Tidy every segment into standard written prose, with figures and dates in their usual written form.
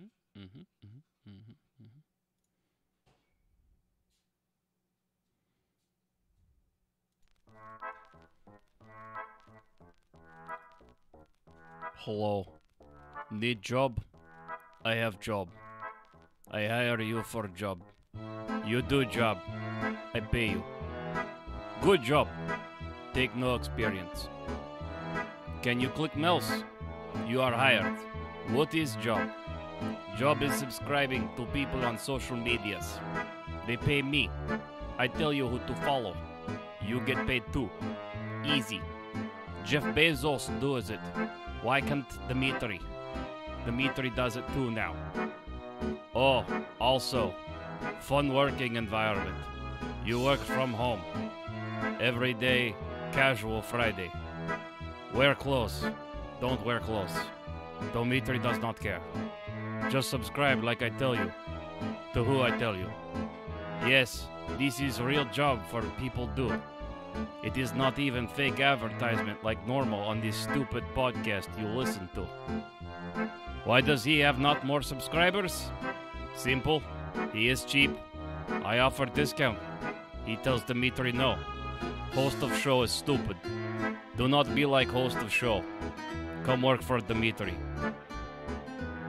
Mm-hmm. Mm-hmm. Mm-hmm. Mm-hmm. Hello. Need job? I have job. I hire you for job. You do job. I pay you. Good job. Take no experience. Can you click mouse? You are hired. What is job? Job is subscribing to people on social medias. They pay me. I tell you who to follow. You get paid too. Easy. Jeff Bezos does it. Why can't Dimitri? Dimitri does it too now. Oh, also, fun working environment. You work from home. Every day, casual Friday. Wear clothes. Don't wear clothes. Dimitri does not care. Just subscribe like I tell you. To who I tell you. Yes, this is real job for people do. It is not even fake advertisement like normal on this stupid podcast you listen to. Why does he have not more subscribers? Simple. He is cheap. I offer discount. He tells Dimitri no. Host of show is stupid. Do not be like host of show. Come work for Dimitri.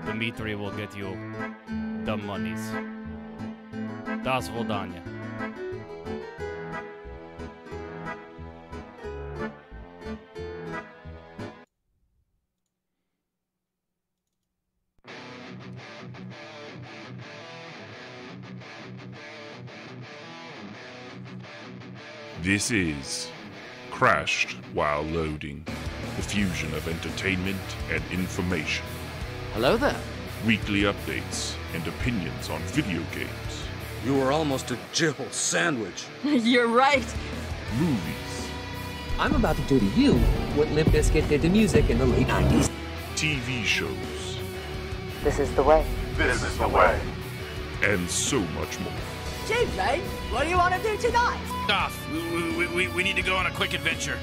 Dimitri will get you the monies. Das Vodanya. This is Crashed While Loading, the fusion of entertainment and information. Hello there. Weekly updates and opinions on video games, You were almost a Jill sandwich. You're right. movies, I'm about to do to you what Limp Bizkit did to music in the late 90s. TV shows, This is the way. This is the way. and so much more. JJ, what do you want to do tonight? Off. We need to go on a quick adventure.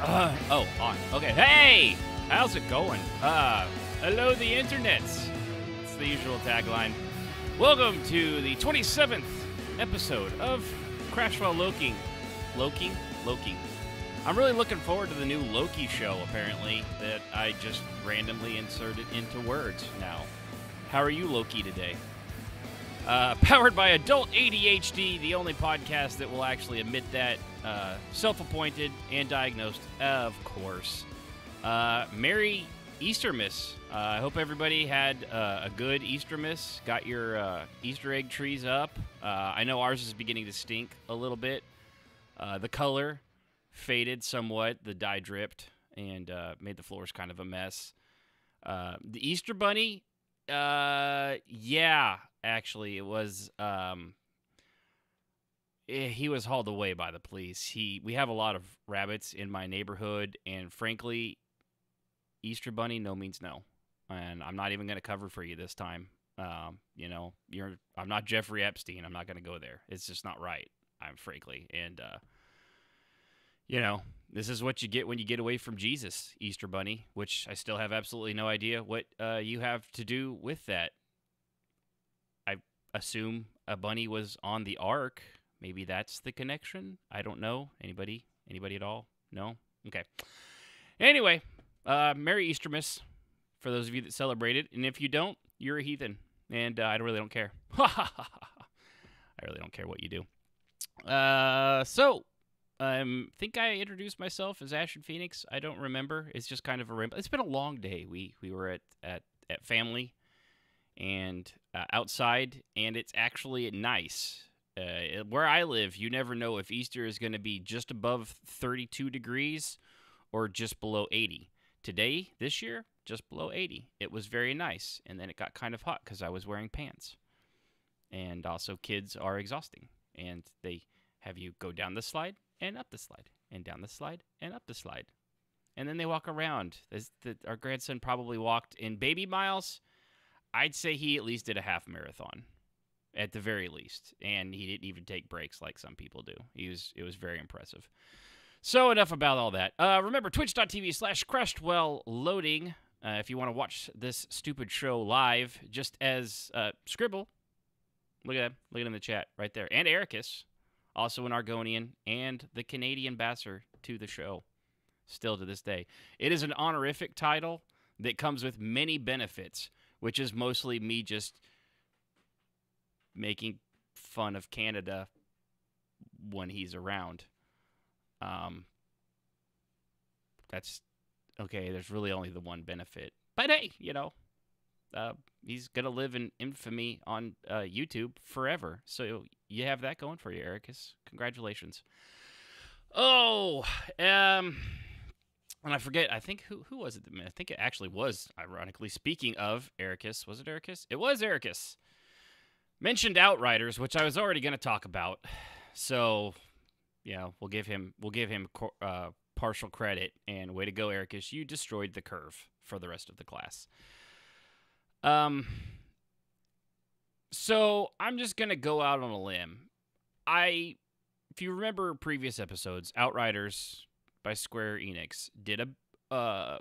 Oh, on. Okay. Hey! How's it going? Hello, the internets. It's the usual tagline. Welcome to the 27th episode of Crash While Loking. Loki? I'm really looking forward to the new Loki show, apparently, that I just randomly inserted into words now. How are you, Loki, today? Powered by Adult ADHD, the only podcast that will actually admit that. Self-appointed and diagnosed, of course. Merry Eastermas. I hope everybody had a good Eastermas. Got your Easter egg trees up. I know ours is beginning to stink a little bit. The color faded somewhat. The dye dripped and made the floors kind of a mess. The Easter Bunny, yeah, actually, it was. He was hauled away by the police. We have a lot of rabbits in my neighborhood, and frankly, Easter Bunny, no means no. And I'm not even going to cover for you this time. I'm not Jeffrey Epstein. I'm not going to go there. It's just not right. I'm frankly, and this is what you get when you get away from Jesus, Easter Bunny. Which I still have absolutely no idea what you have to do with that. I assume a bunny was on the ark. Maybe that's the connection. I don't know. Anybody at all? No? Okay. Anyway, Merry Eastermas for those of you that celebrate it. And if you don't, you're a heathen. And I really don't care. I really don't care what you do. So, think I introduced myself as Ashen Phoenix. I don't remember. It's just kind of a ramble. It's been a long day. We were at family and outside, and it's actually nice. Where I live, you never know if Easter is going to be just above 32 degrees or just below 80. Today, this year, just below 80. It was very nice, and then it got kind of hot because I was wearing pants. And also, kids are exhausting, and they have you go down the slide and up the slide, and down the slide and up the slide. And then they walk around. Our grandson probably walked in baby miles. I'd say he at least did a half marathon. At the very least, and he didn't even take breaks like some people do. It was very impressive. So enough about all that. Remember, twitch.tv/Crestwell loading. If you want to watch this stupid show live, just as Scribble. Look at him. Look at him in the chat right there. And Ericus, also an Argonian, and the Canadian ambassador to the show, still to this day. It is an honorific title that comes with many benefits, which is mostly me just making fun of Canada when he's around. That's okay. There's really only the one benefit, but hey, you know, he's gonna live in infamy on YouTube forever. So you have that going for you, Ericus. Congratulations. Oh, and I forget. I think who was it? I think it actually was. Ironically, speaking of Ericus, was it Ericus? It was Ericus. Mentioned Outriders, which I was already gonna talk about. So. Yeah, we'll give him partial credit, and way to go, Ericus. You destroyed the curve for the rest of the class. So I'm just gonna go out on a limb. If you remember previous episodes, Outriders by Square Enix did a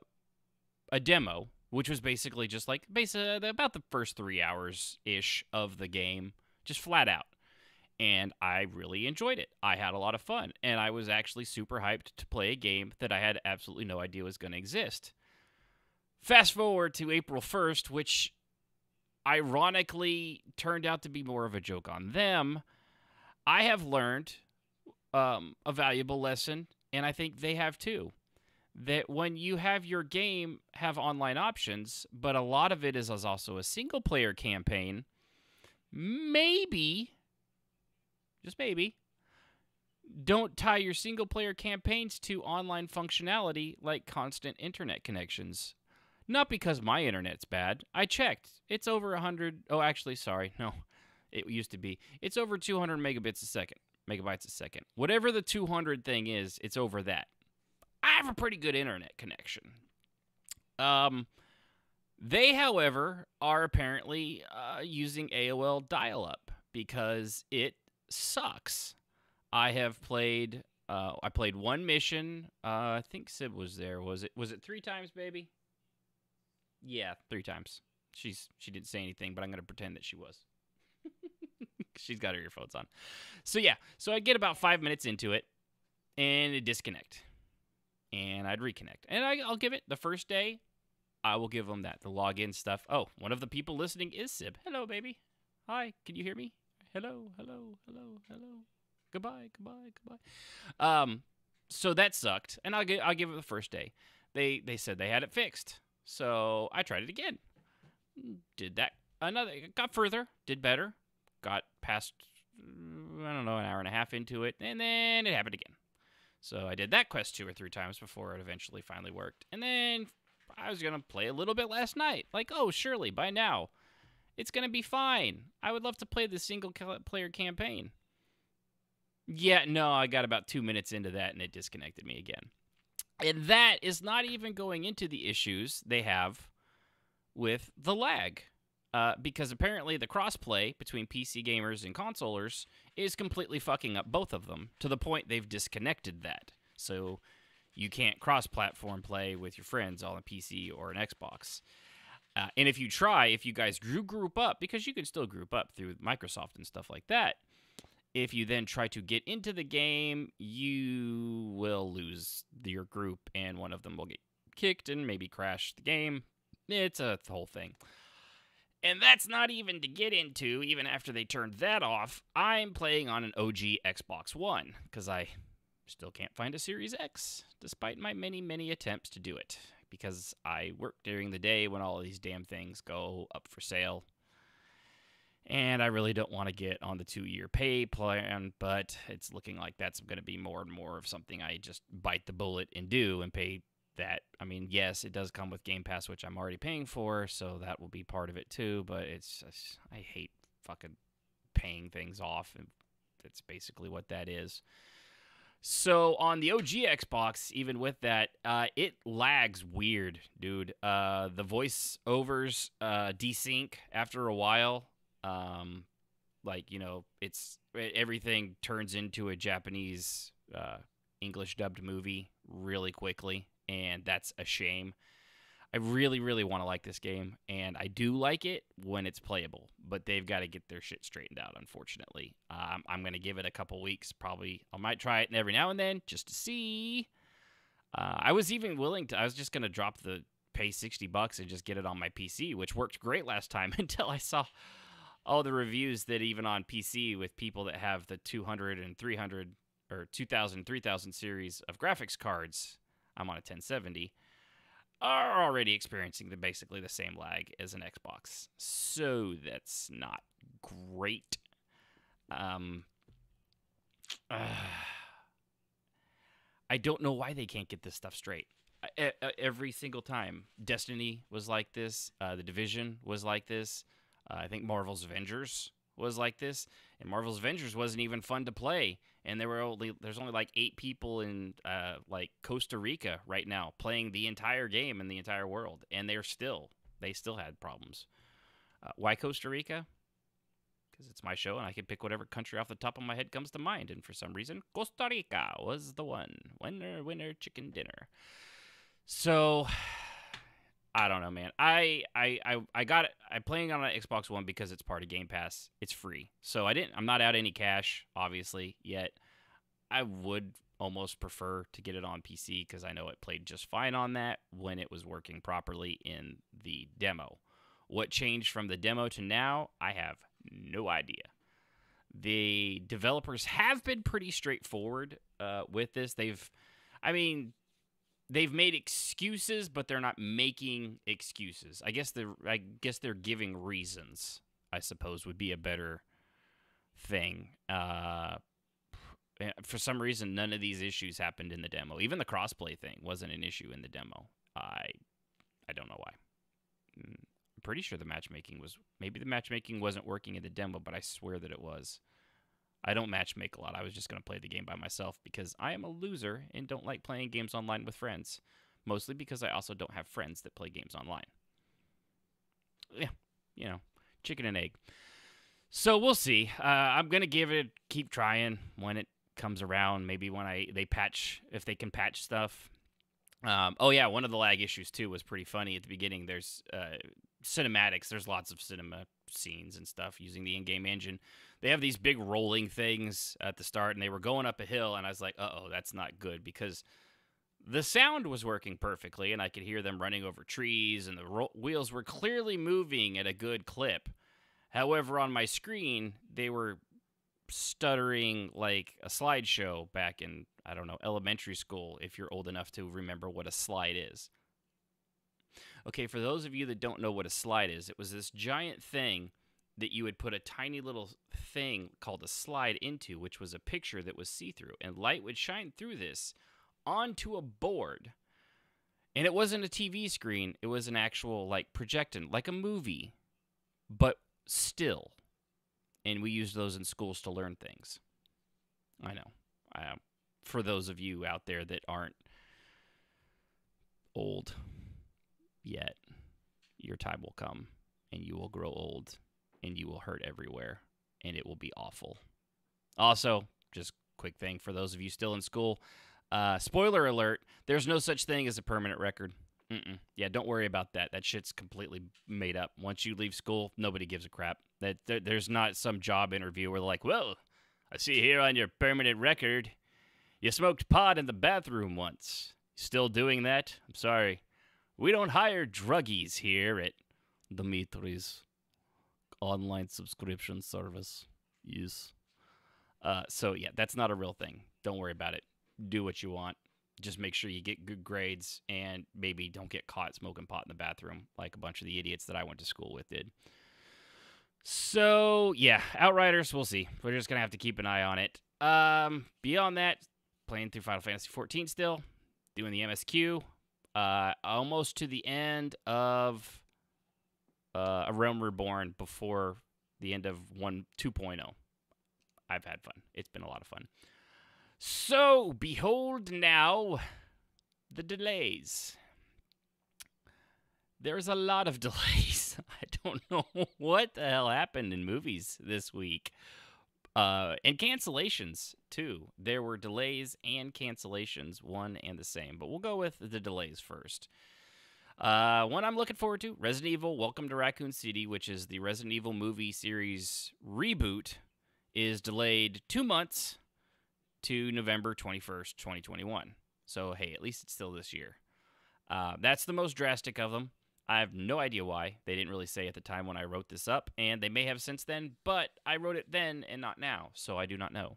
demo, which was basically just like about the first 3 hours ish of the game, just flat out. And I really enjoyed it. I had a lot of fun, and I was actually super hyped to play a game that I had absolutely no idea was going to exist. Fast forward to April 1st, which ironically turned out to be more of a joke on them. I have learned a valuable lesson, and I think they have too, that when you have your game have online options, but a lot of it is also a single-player campaign, maybe... just maybe, don't tie your single-player campaigns to online functionality like constant internet connections. Not because my internet's bad. I checked. It's over 100... Oh, actually, sorry. No, it used to be. It's over 200 megabytes a second. Whatever the 200 thing is, it's over that. I have a pretty good internet connection. They, however, are apparently using AOL dial-up because it sucks. I have played I played one mission. I think Sib was there. Was it 3 times, baby? Yeah, 3 times. She didn't say anything, but I'm going to pretend that she was. She's got her earphones on. So yeah, so I get about 5 minutes into it and it disconnect. And I'd reconnect. And I'll give it the first day. I will give them that, the login stuff. Oh, one of the people listening is Sib. Hello, baby. Hi, can you hear me? Hello, hello, hello, hello. Goodbye, goodbye, goodbye. So that sucked, and I'll give it the first day. They said they had it fixed, so I tried it again. Did that got further, did better, got past I don't know, an hour and a half into it, and then it happened again. So I did that quest 2 or 3 times before it eventually finally worked, and then I was gonna play a little bit last night. Like, oh, surely by now it's going to be fine. I would love to play the single-player campaign. Yeah, no, I got about 2 minutes into that, and it disconnected me again. And that is not even going into the issues they have with the lag. Because apparently the crossplay between PC gamers and consolers is completely fucking up both of them, to the point they've disconnected that. So you can't cross-platform play with your friends on a PC or an Xbox. And if you guys group up, because you can still group up through Microsoft and stuff like that, if you then try to get into the game, you will lose your group, and one of them will get kicked and maybe crash the game. It's a whole thing. And that's not even to get into, even after they turned that off, I'm playing on an OG Xbox One, because I still can't find a Series X, despite my many, many attempts to do it. Because I work during the day when all of these damn things go up for sale. And I really don't want to get on the 2-year pay plan, but it's looking like that's going to be more and more of something I just bite the bullet and do and pay that. I mean, yes, it does come with Game Pass, which I'm already paying for, so that will be part of it too, but it's just, I hate fucking paying things off, and that's basically what that is. So on the OG Xbox, even with that, it lags weird, dude. The voiceovers desync after a while. Like, you know, everything turns into a Japanese English dubbed movie really quickly, and that's a shame. I really, really want to like this game, and I do like it when it's playable, but they've got to get their shit straightened out, unfortunately. I'm going to give it a couple weeks, probably. I might try it every now and then just to see. I was even willing to, I was just going to pay $60 and just get it on my PC, which worked great last time until I saw all the reviews that even on PC with people that have the 200 and 300 or 2000, 3000 series of graphics cards, I'm on a 1070, are already experiencing basically the same lag as an Xbox. So that's not great. I don't know why they can't get this stuff straight. Every single time. Destiny was like this. The Division was like this. I think Marvel's Avengers was like this. And Marvel's Avengers wasn't even fun to play. And there's only like 8 people in like Costa Rica right now playing the entire game in the entire world. And they still had problems. Why Costa Rica? Because it's my show and I can pick whatever country off the top of my head comes to mind. And for some reason, Costa Rica was the one. Winner, chicken dinner. So, I don't know, man. I got it. I'm playing on an Xbox One because it's part of Game Pass. It's free. So I'm not out any cash, obviously, yet. I would almost prefer to get it on PC because I know it played just fine on that when it was working properly in the demo. What changed from the demo to now, I have no idea. The developers have been pretty straightforward with this. They've made excuses, but they're not making excuses. I guess they're giving reasons, I suppose, would be a better thing. For some reason, none of these issues happened in the demo. Even the crossplay thing wasn't an issue in the demo. I don't know why. I'm pretty sure the matchmaking wasn't working in the demo, but I swear that it was. I don't matchmake a lot. I was just going to play the game by myself because I am a loser and don't like playing games online with friends. Mostly because I also don't have friends that play games online. Yeah, chicken and egg. So we'll see. I'm going to keep trying when it comes around. Maybe when if they can patch stuff. One of the lag issues too was pretty funny at the beginning. There's cinematics. There's lots of cinema scenes and stuff using the in-game engine. They have these big rolling things at the start, and they were going up a hill, and I was like, uh-oh, that's not good, because the sound was working perfectly, and I could hear them running over trees, and the wheels were clearly moving at a good clip. However, on my screen, they were stuttering like a slideshow back in, I don't know, elementary school, if you're old enough to remember what a slide is. Okay, for those of you that don't know what a slide is, it was this giant thing that you would put a tiny little thing called a slide into, which was a picture that was see-through, and light would shine through this onto a board. And it wasn't a TV screen, it was an actual, like, projectant, like a movie, but still. And we used those in schools to learn things. I know. For those of you out there that aren't old yet, your time will come, and you will grow old, and you will hurt everywhere, and it will be awful. Also, just quick thing for those of you still in school, spoiler alert, there's no such thing as a permanent record. Yeah, don't worry about that. That shit's completely made up. Once you leave school, nobody gives a crap. There's not some job interview where they're like, well, I see here on your permanent record, you smoked pot in the bathroom once. Still doing that? I'm sorry. We don't hire druggies here at Dimitri's online subscription service. Yes. So, yeah, that's not a real thing. Don't worry about it. Do what you want. Just make sure you get good grades and maybe don't get caught smoking pot in the bathroom like a bunch of the idiots that I went to school with did. So, yeah, Outriders, we'll see. We're just going to have to keep an eye on it. Beyond that, playing through Final Fantasy XIV still, doing the MSQ, almost to the end of A Realm Reborn before the end of 2.0. I've had fun. It's been a lot of fun. So, behold now the delays. There's a lot of delays. I don't know what the hell happened in movies this week. And cancellations, too. There were delays and cancellations, one and the same. But we'll go with the delays first. One I'm looking forward to, Resident Evil Welcome to Raccoon City, which is the Resident Evil movie series reboot, is delayed 2 months to November 21st, 2021. So, hey, at least it's still this year. That's the most drastic of them. I have no idea why. They didn't really say at the time when I wrote this up, and they may have since then, but I wrote it then and not now, so I do not know.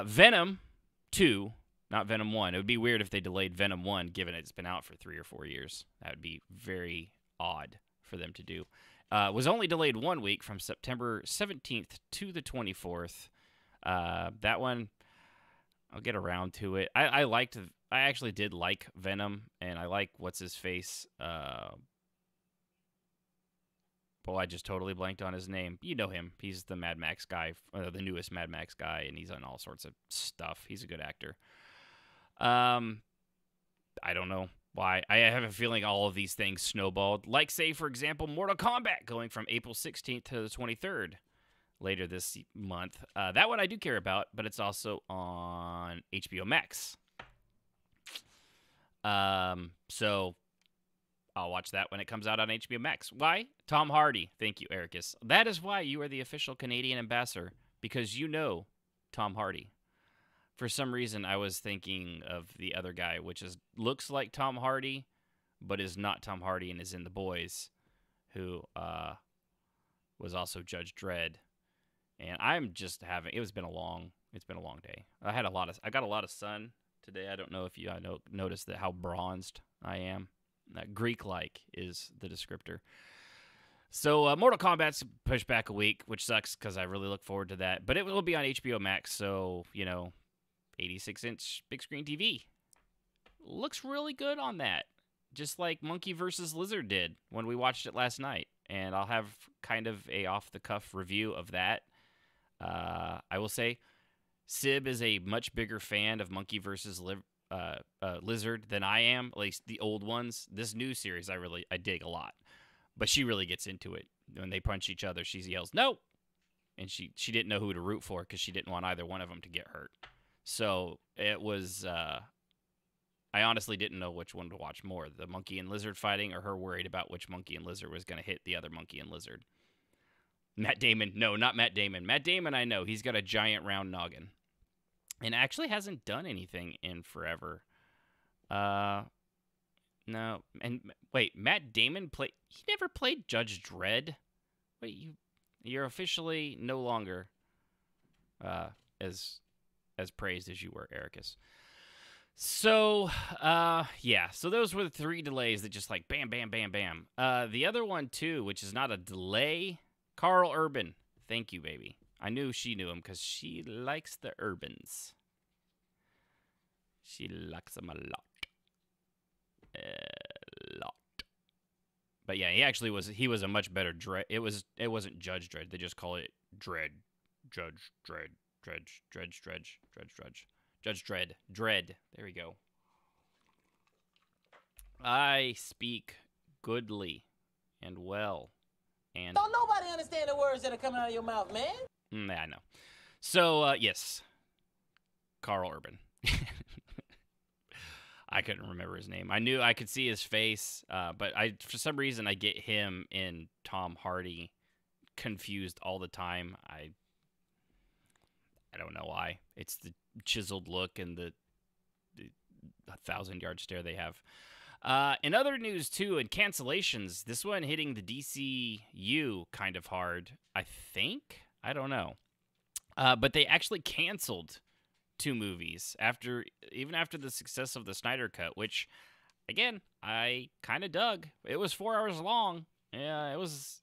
Venom 2, not Venom 1. It would be weird if they delayed Venom 1, given it's been out for 3 or 4 years. That would be very odd for them to do. Was only delayed 1 week from September 17th to the 24th. That one, I'll get around to it. I actually did like Venom, and I like what's-his-face. Well, I just totally blanked on his name. You know him. He's the Mad Max guy, the newest Mad Max guy, and he's on all sorts of stuff. He's a good actor. I don't know why. I have a feeling all of these things snowballed. Like, say, for example, Mortal Kombat going from April 16th to the 23rd later this month. That one I do care about, but it's also on HBO Max. So I'll watch that when it comes out on HBO Max. Why? Tom Hardy. Thank you, Ericus. That is why you are the official Canadian ambassador, because you know Tom Hardy. For some reason, I was thinking of the other guy, which looks like Tom Hardy, but is not Tom Hardy and is in The Boys, who was also Judge Dredd. And I'm just it's been a long day. I got a lot of sun today. I don't know if you noticed how bronzed I am. Greek-like is the descriptor. So Mortal Kombat's pushed back a week, which sucks because I really look forward to that. But it will be on HBO Max, so, 86-inch big screen TV. Looks really good on that. Just like Monkey vs. Lizard did when we watched it last night. And I'll have kind of a off-the-cuff review of that. I will say, Sib is a much bigger fan of Monkey vs. Lizard than I am, at least the old ones. This new series I dig a lot. But she really gets into it. When they punch each other, she yells, "No!" And she didn't know who to root for because she didn't want either one of them to get hurt. So it was, I honestly didn't know which one to watch more, the monkey and lizard fighting or her worried about which monkey and lizard was going to hit the other monkey and lizard. Matt Damon. No, not Matt Damon. Matt Damon, I know. He's got a giant round noggin. And actually hasn't done anything in forever. No. And wait, Matt Damon he never played Judge Dredd? Wait, you're officially no longer as praised as you were, Ericus. So, yeah. So those were the 3 delays that just like bam, bam, bam, bam. The other one, too, which is not a delay, Carl Urban. Thank you, baby. I knew she knew him because she likes the Urbans. She likes them a lot. A lot. But yeah, he was a much better Dredd. It wasn't Judge Dredd. They just call it Dredd. Judge Dredd. Judge Dredd. Dredd. There we go. I speak goodly and well. And don't nobody understand the words that are coming out of your mouth, man. Yeah, I know. So, yes. Carl Urban. I couldn't remember his name. I knew I could see his face, but for some reason I get him and Tom Hardy confused all the time. I don't know why. It's the chiseled look and the 1,000-yard stare they have. In other news, too, and cancellations, this one hitting the DCU kind of hard, I think. I don't know. But they actually canceled 2 movies even after the success of the Snyder Cut, which, again, I kind of dug. It was 4 hours long. Yeah, it was.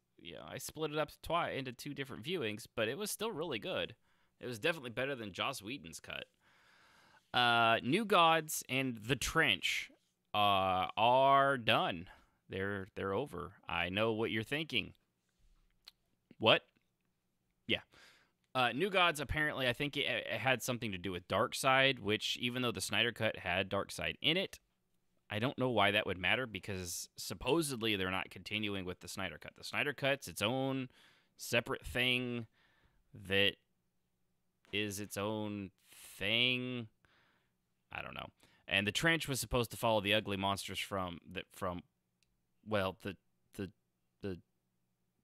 I split it up into 2 different viewings, but it was still really good. It was definitely better than Joss Whedon's cut. New Gods and The Trench are done. They're over. I know what you're thinking. What? Yeah. New Gods, apparently, I think it had something to do with Darkseid, which, even though the Snyder Cut had Darkseid in it, I don't know why that would matter, because supposedly they're not continuing with the Snyder Cut. The Snyder Cut's its own separate thing that is its own thing. I don't know. And the trench was supposed to follow the ugly monsters from the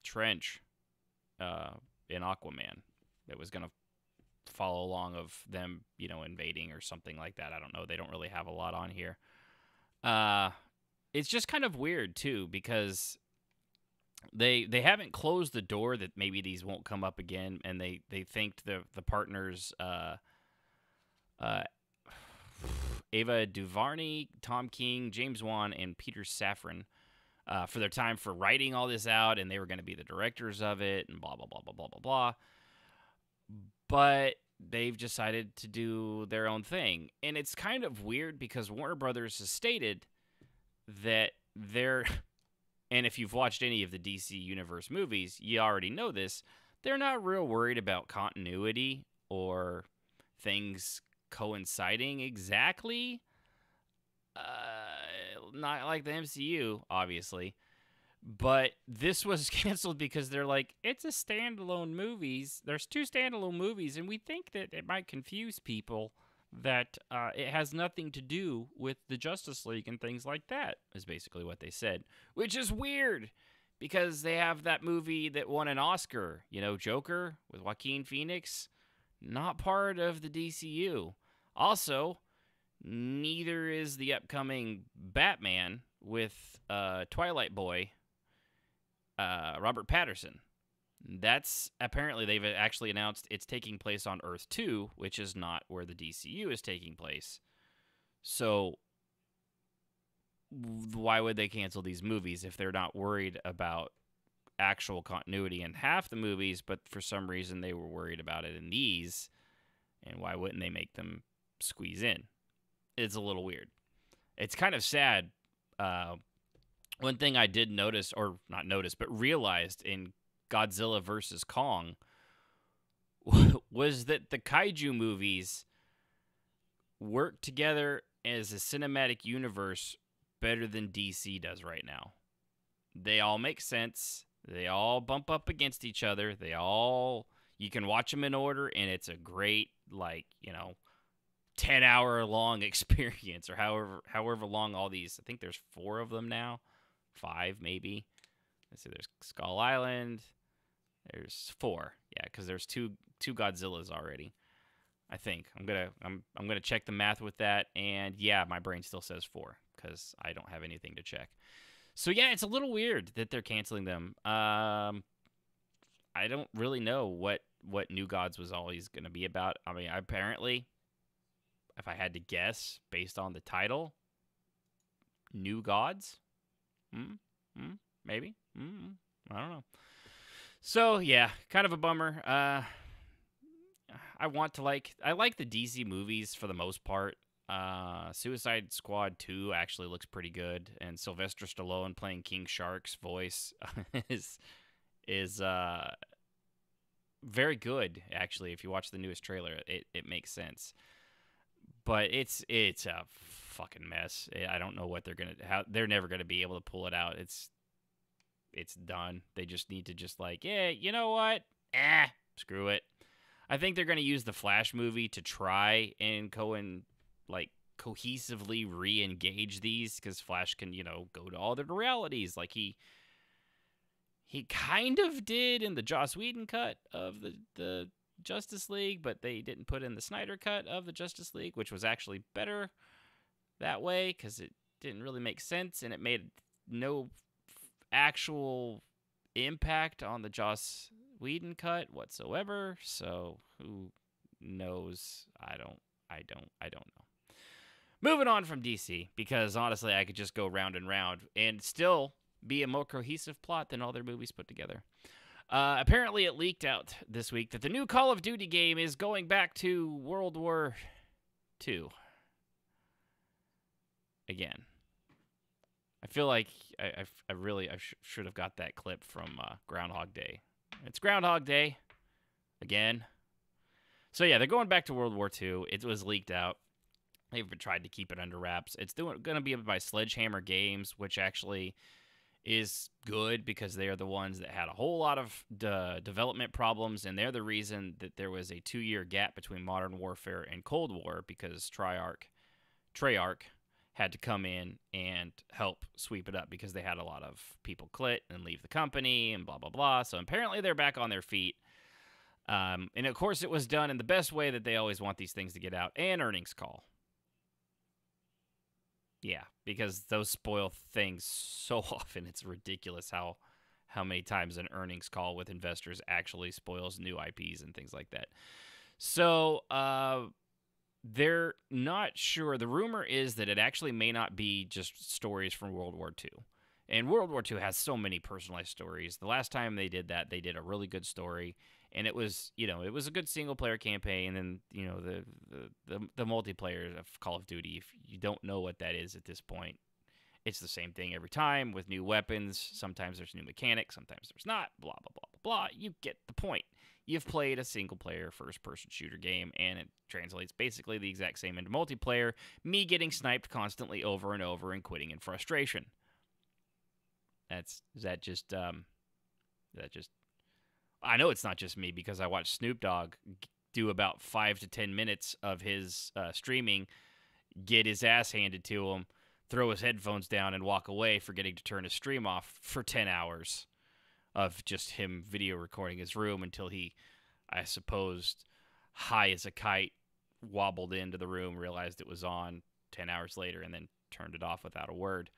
trench in Aquaman. That was gonna follow along of them, invading or something like that. I don't know. They don't really have a lot on here. It's just kind of weird too, because they haven't closed the door that maybe these won't come up again, and they thanked the partners Ava DuVernay, Tom King, James Wan, and Peter Safran for their time for writing all this out, and they were going to be the directors of it, and blah, blah, blah, blah, blah, blah, blah. But they've decided to do their own thing. And it's kind of weird because Warner Brothers has stated that they're, and if you've watched any of the DC Universe movies, you already know this, they're not real worried about continuity or things coinciding exactly. Not like the MCU, obviously. But this was canceled because they're like, it's a standalone movies. There's 2 standalone movies, and we think that it might confuse people that it has nothing to do with the Justice League and things like that, is basically what they said. Which is weird, because they have that movie that won an Oscar, Joker, with Joaquin Phoenix. Not part of the DCU. Also, neither is the upcoming Batman with Twilight Boy, Robert Pattinson. That's apparently, they've actually announced it's taking place on Earth 2, which is not where the DCU is taking place. So why would they cancel these movies if they're not worried about actual continuity in half the movies, but for some reason they were worried about it in these? And why wouldn't they make them squeeze in? It's a little weird. It's kind of sad. One thing I did notice, or not notice, but realized in Godzilla vs. Kong was that the kaiju movies work together as a cinematic universe better than DC does right now. They all make sense. They all bump up against each other. You can watch them in order, and it's a great, 10-hour long experience, or however long all these. I think there's 4 of them now, 5 maybe. Let's see. There's Skull Island. There's 4, yeah, because there's two Godzillas already. I think I'm gonna check the math with that, and yeah, my brain still says 4 because I don't have anything to check. So yeah, it's a little weird that they're canceling them. I don't really know what New Gods was always going to be about. I mean, apparently, if I had to guess based on the title, New Gods? Maybe? I don't know. So, yeah, kind of a bummer. I like the DC movies for the most part. Suicide Squad 2 actually looks pretty good, and Sylvester Stallone playing King Shark's voice is very good, actually. If you watch the newest trailer, it makes sense. But it's a fucking mess. I don't know what they're never gonna be able to pull it out. It's done. They just need to yeah, you know what? Screw it. I think they're gonna use the Flash movie to try and cohesively re-engage these, because Flash can, go to all the realities like he kind of did in the Joss Whedon cut of the Justice League, but they didn't put in the Snyder cut of the Justice League, which was actually better that way because it didn't really make sense, and it made no actual impact on the Joss Whedon cut whatsoever. So who knows? I don't know. Moving on from DC, because honestly, I could just go round and round and still be a more cohesive plot than all their movies put together. Apparently, it leaked out this week that the new Call of Duty game is going back to World War II. Again. I feel like I should have got that clip from Groundhog Day. It's Groundhog Day. Again. So yeah, they're going back to World War II. It was leaked out. They've tried to keep it under wraps. It's going to be by Sledgehammer Games, which actually is good because they are the ones that had a whole lot of development problems, and they're the reason that there was a 2-year gap between Modern Warfare and Cold War because Treyarch had to come in and help sweep it up because they had a lot of people quit and leave the company and blah, blah, blah. So apparently they're back on their feet. And of course it was done in the best way that they always want these things to get out, an earnings call. Yeah, because those spoil things so often. It's ridiculous how many times an earnings call with investors actually spoils new IPs and things like that. So they're not sure. The rumor is that it actually may not be just stories from World War II. And World War II has so many personalized stories. The last time they did that, they did a really good story. And it was, it was a good single-player campaign. And then, the multiplayer of Call of Duty, if you don't know what that is at this point, it's the same thing every time with new weapons. Sometimes there's new mechanics, sometimes there's not, blah, blah, blah, blah, blah. You get the point. You've played a single-player first-person shooter game, and it translates basically the exact same into multiplayer, me getting sniped constantly over and over and quitting in frustration. I know it's not just me because I watched Snoop Dogg do about 5 to 10 minutes of his streaming, get his ass handed to him, throw his headphones down, and walk away, forgetting to turn his stream off for 10 hours of just him video recording his room until he, I suppose, high as a kite, wobbled into the room, realized it was on 10 hours later, and then turned it off without a word.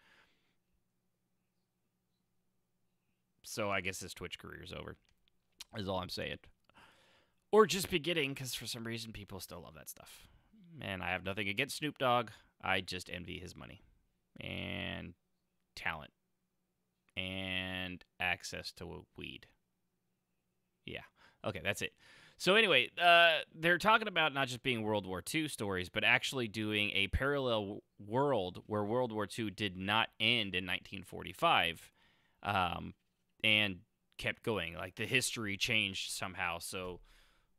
So I guess his Twitch career is over. Is all I'm saying. Or just beginning, because for some reason people still love that stuff. And I have nothing against Snoop Dogg. I just envy his money. And talent. And access to weed. Yeah. Okay, that's it. So anyway, they're talking about not just being World War II stories, but actually doing a parallel world where World War II did not end in 1945. And kept going. Like, the history changed somehow, so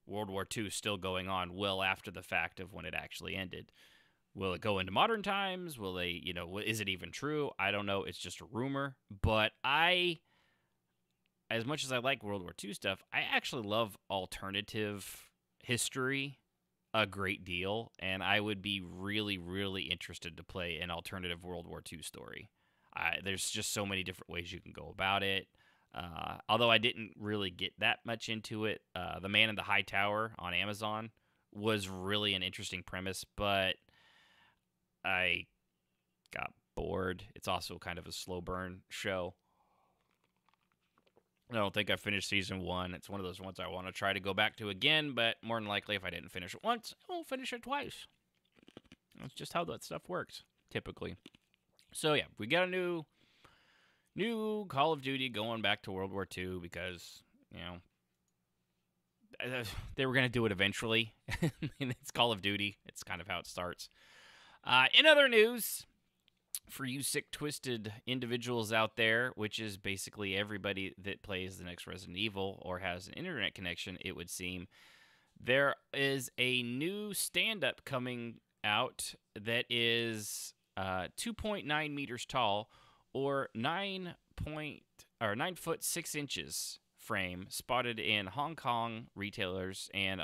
World War II is still going on well after the fact of when it actually ended. Will it go into modern times? Will they, is it even true? I don't know. It's just a rumor. But as much as I like World War II stuff, I actually love alternative history a great deal, and I would be really, really interested to play an alternative World War II story. There's just so many different ways you can go about it. Although I didn't really get that much into it, The Man in the High Tower on Amazon was really an interesting premise, but I got bored. It's also kind of a slow burn show. I don't think I finished season 1. It's one of those ones I want to try to go back to again, but more than likely, if I didn't finish it once, I won't finish it twice. That's just how that stuff works, typically. So yeah, we got a new Call of Duty going back to World War II because, they were going to do it eventually. And it's Call of Duty. It's kind of how it starts. In other news, for you sick, twisted individuals out there, which is basically everybody that plays the next Resident Evil or has an internet connection, it would seem, there is a new stand-up coming out that is 2.9 meters tall, or 9 foot 6 inches frame, spotted in Hong Kong retailers and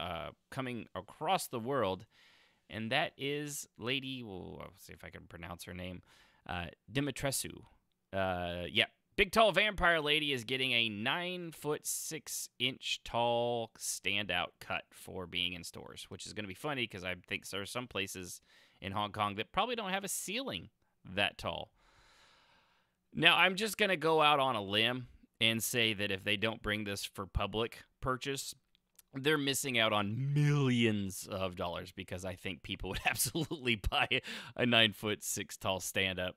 coming across the world, and that is Lady. I'll see if I can pronounce her name, Dimitrescu. Big tall vampire lady is getting a 9 foot 6 inch tall standout cut for being in stores, which is going to be funny because I think there are some places in Hong Kong that probably don't have a ceiling that tall. Now, I'm just going to go out on a limb and say that if they don't bring this for public purchase, they're missing out on millions of dollars, because I think people would absolutely buy a 9 foot 6 tall stand-up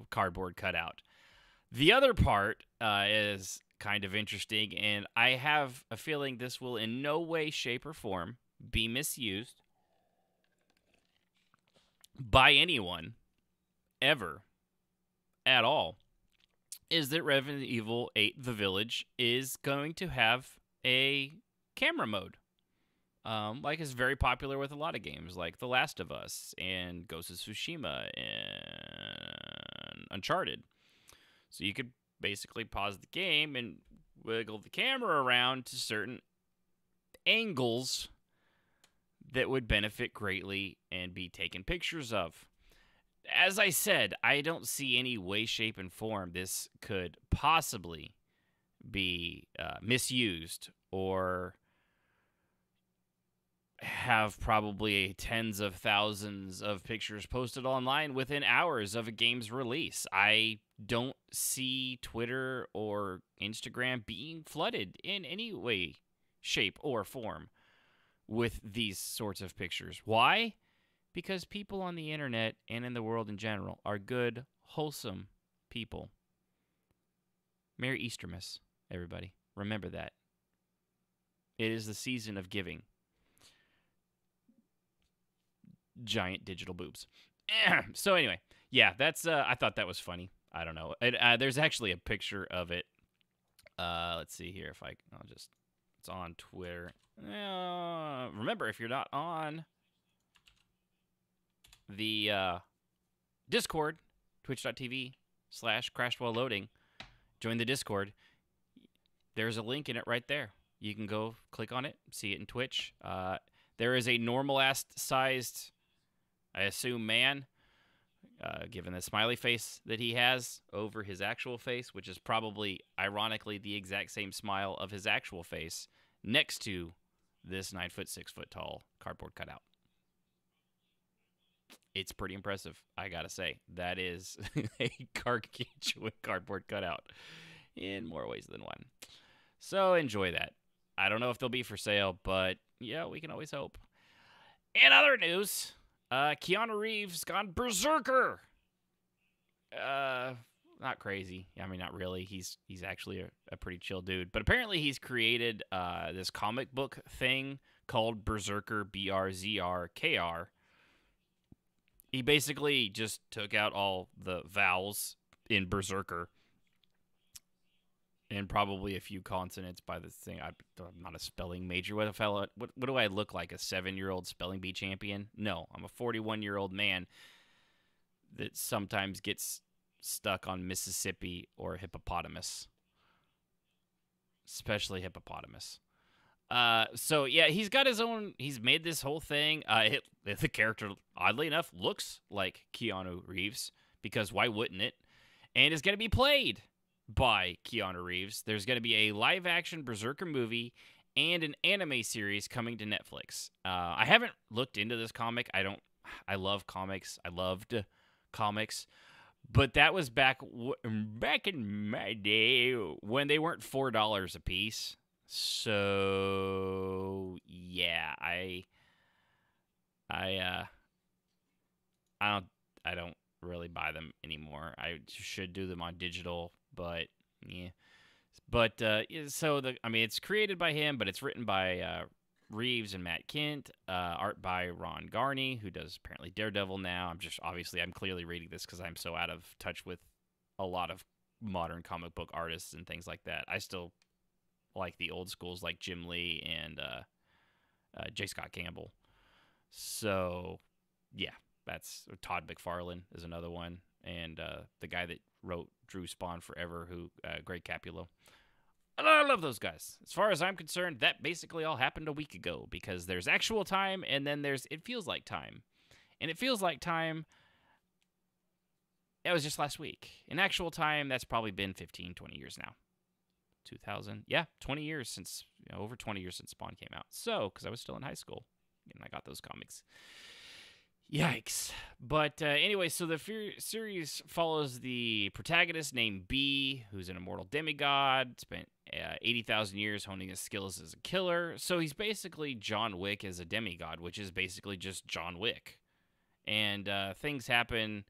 cardboard cutout. The other part is kind of interesting, and I have a feeling this will in no way, shape, or form be misused by anyone ever at all, is that Resident Evil 8 The Village is going to have a camera mode. Like is very popular with a lot of games like The Last of Us and Ghost of Tsushima and Uncharted. So you could basically pause the game and wiggle the camera around to certain angles that would benefit greatly and be taken pictures of. As I said, I don't see any way, shape, and form this could possibly be misused or have probably tens of thousands of pictures posted online within hours of a game's release. I don't see Twitter or Instagram being flooded in any way, shape, or form with these sorts of pictures. Why? Because people on the internet and in the world in general are good, wholesome people. Merry Eastermas, everybody. Remember that. It is the season of giving. Giant digital boobs. So anyway, yeah, that's. I thought that was funny. I don't know. There's actually a picture of it. Let's see here if I'll just. It's on Twitter. Remember, if you're not on the Discord, twitch.tv/crashedwhileloading, join the Discord. There's a link in it right there. You can go click on it, see it in Twitch. There is a normal-ass sized, I assume, man, given the smiley face that he has over his actual face, which is probably, ironically, the exact same smile of his actual face, next to this 9-foot, 6-foot tall cardboard cutout. It's pretty impressive, I gotta say. That is a gargantuan cardboard cutout in more ways than one. So enjoy that. I don't know if they'll be for sale, but yeah, we can always hope. In other news, Keanu Reeves gone berserker. Not crazy. I mean, not really. He's actually a pretty chill dude. But apparently he's created this comic book thing called Berserker, BRZRKR. He basically just took out all the vowels in Berserker and probably a few consonants by this thing. I'm not a spelling major. What do I look like, a 7-year-old spelling bee champion? No, I'm a 41-year-old man that sometimes gets stuck on Mississippi or hippopotamus, especially hippopotamus. So yeah, he's got his own. He's made this whole thing. The character, oddly enough, looks like Keanu Reeves, because why wouldn't it? And is going to be played by Keanu Reeves. There's going to be a live-action Berserker movie and an anime series coming to Netflix. I haven't looked into this comic. I love comics. I loved comics, but that was back in my day when they weren't $4 a piece. So yeah, I don't really buy them anymore. I should do them on digital, but yeah. But it's created by him, but it's written by Reeves and Matt Kent, art by Ron Garney, who does apparently Daredevil now. I'm clearly reading this because I'm so out of touch with a lot of modern comic book artists and things like that. I still like the old schools like Jim Lee and J. Scott Campbell. So, yeah, that's Todd McFarlane is another one. And the guy that drew Spawn Forever, Greg Capullo. And I love those guys. As far as I'm concerned, that basically all happened a week ago, because there's actual time and then there's It Feels Like Time. And It Feels Like Time, it was just last week. In actual time, that's probably been 15, 20 years now. 2000, yeah, 20 years since, over 20 years since Spawn came out. So, because I was still in high school and I got those comics. Yikes. But anyway, so the series follows the protagonist named B, who's an immortal demigod, spent 80,000 years honing his skills as a killer. So he's basically John Wick as a demigod, which is basically just John Wick. And things happen,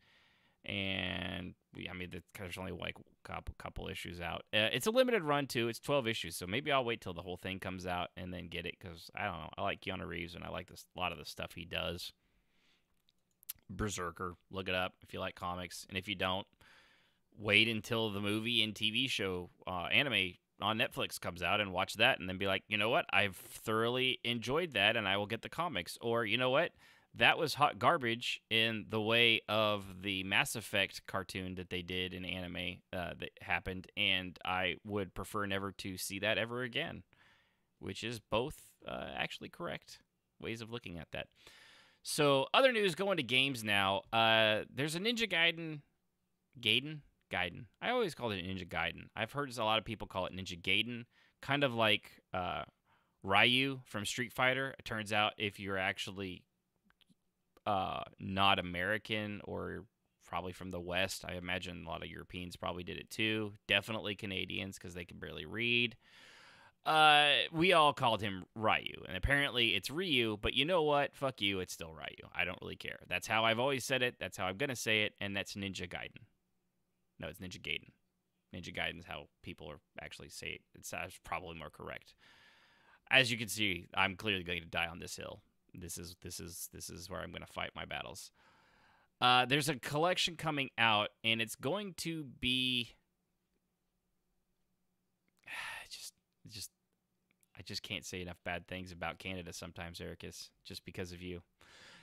and there's only like a couple issues out. It's a limited run too. It's 12 issues, so maybe I'll wait till the whole thing comes out and then get it, because I don't know. I like Keanu Reeves and I like a lot of the stuff he does. Berserker, look it up if you like comics, and if you don't, wait until the movie and TV show anime on Netflix comes out and watch that, and then be like, you know what, I've thoroughly enjoyed that, and I will get the comics. Or you know what, that was hot garbage in the way of the Mass Effect cartoon that they did in anime that happened, and I would prefer never to see that ever again, which is both actually correct ways of looking at that. So, other news, going to games now. There's a Ninja Gaiden. I always called it Ninja Gaiden. I've heard a lot of people call it Ninja Gaiden, kind of like Ryu from Street Fighter. It turns out if you're actually not American or probably from the West, I imagine a lot of Europeans probably did it too. Definitely Canadians because they can barely read. We all called him Ryu, and apparently it's Ryu, but you know what? Fuck you, it's still Ryu. I don't really care. That's how I've always said it. That's how I'm gonna say it, and that's Ninja Gaiden. No, it's Ninja Gaiden. Ninja Gaiden is how people actually say it. It's probably more correct. As you can see, I'm clearly going to die on this hill. This is where I'm going to fight my battles. There's a collection coming out, and it's going to be I just can't say enough bad things about Canada sometimes, Ericus, just because of you.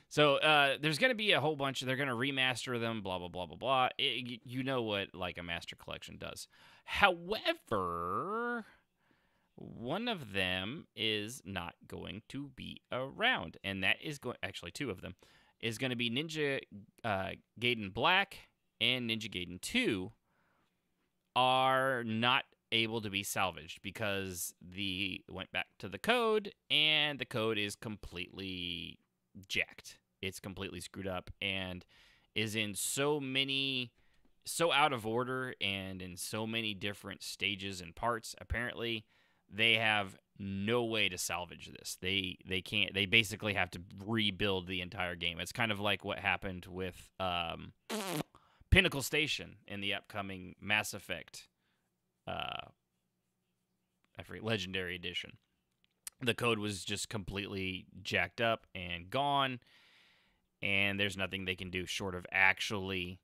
So there's going to be a whole bunch. They're going to remaster them, blah, blah, blah, blah, blah. You know what, like, a master collection does. However, one of them is not going to be around, and that is going, actually two of them, is going to be Ninja Gaiden Black and Ninja Gaiden 2 are not able to be salvaged because went back to the code, and the code is completely jacked. It's completely screwed up and is in so out of order and in so many different stages and parts. Apparently, they have no way to salvage this. They can't. They basically have to rebuild the entire game. It's kind of like what happened with Pinnacle Station in the upcoming Mass Effect Legendary Edition. The code was just completely jacked up and gone, and there's nothing they can do short of actually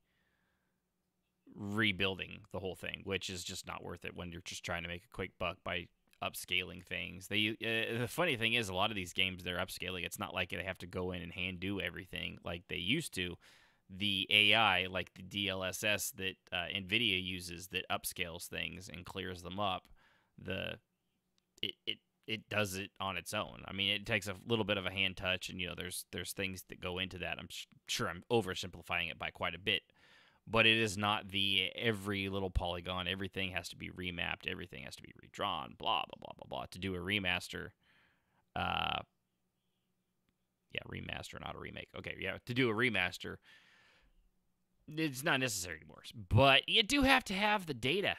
rebuilding the whole thing, which is just not worth it when you're just trying to make a quick buck by upscaling things. The funny thing is, a lot of these games, they're upscaling. It's not like they have to go in and hand do everything like they used to. The AI, like the DLSS that NVIDIA uses that upscales things and clears them up, it does it on its own. I mean, it takes a little bit of a hand touch, and there's things that go into that. I'm sure I'm oversimplifying it by quite a bit, but it is not the every little polygon. Everything has to be remapped. Everything has to be redrawn. Blah blah blah blah blah. To do a remaster, remaster, not a remake. Okay, yeah, to do a remaster, it's not necessary anymore. But you do have to have the data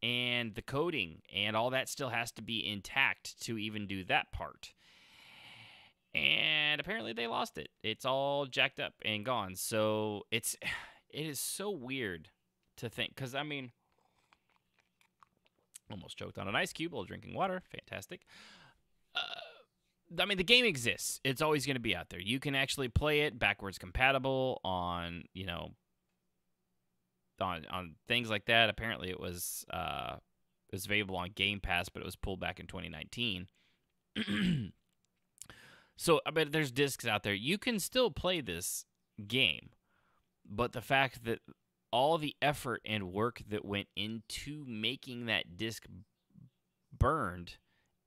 and the coding, and all that still has to be intact to even do that part. And apparently they lost it. It's all jacked up and gone. So it is so weird to think, because, I mean, almost choked on an ice cube while drinking water. Fantastic. I mean, the game exists. It's always going to be out there. You can actually play it backwards compatible on, on things like that. Apparently it was available on Game Pass, but it was pulled back in 2019. So I bet there's discs out there. You can still play this game, but the fact that all the effort and work that went into making that disc burned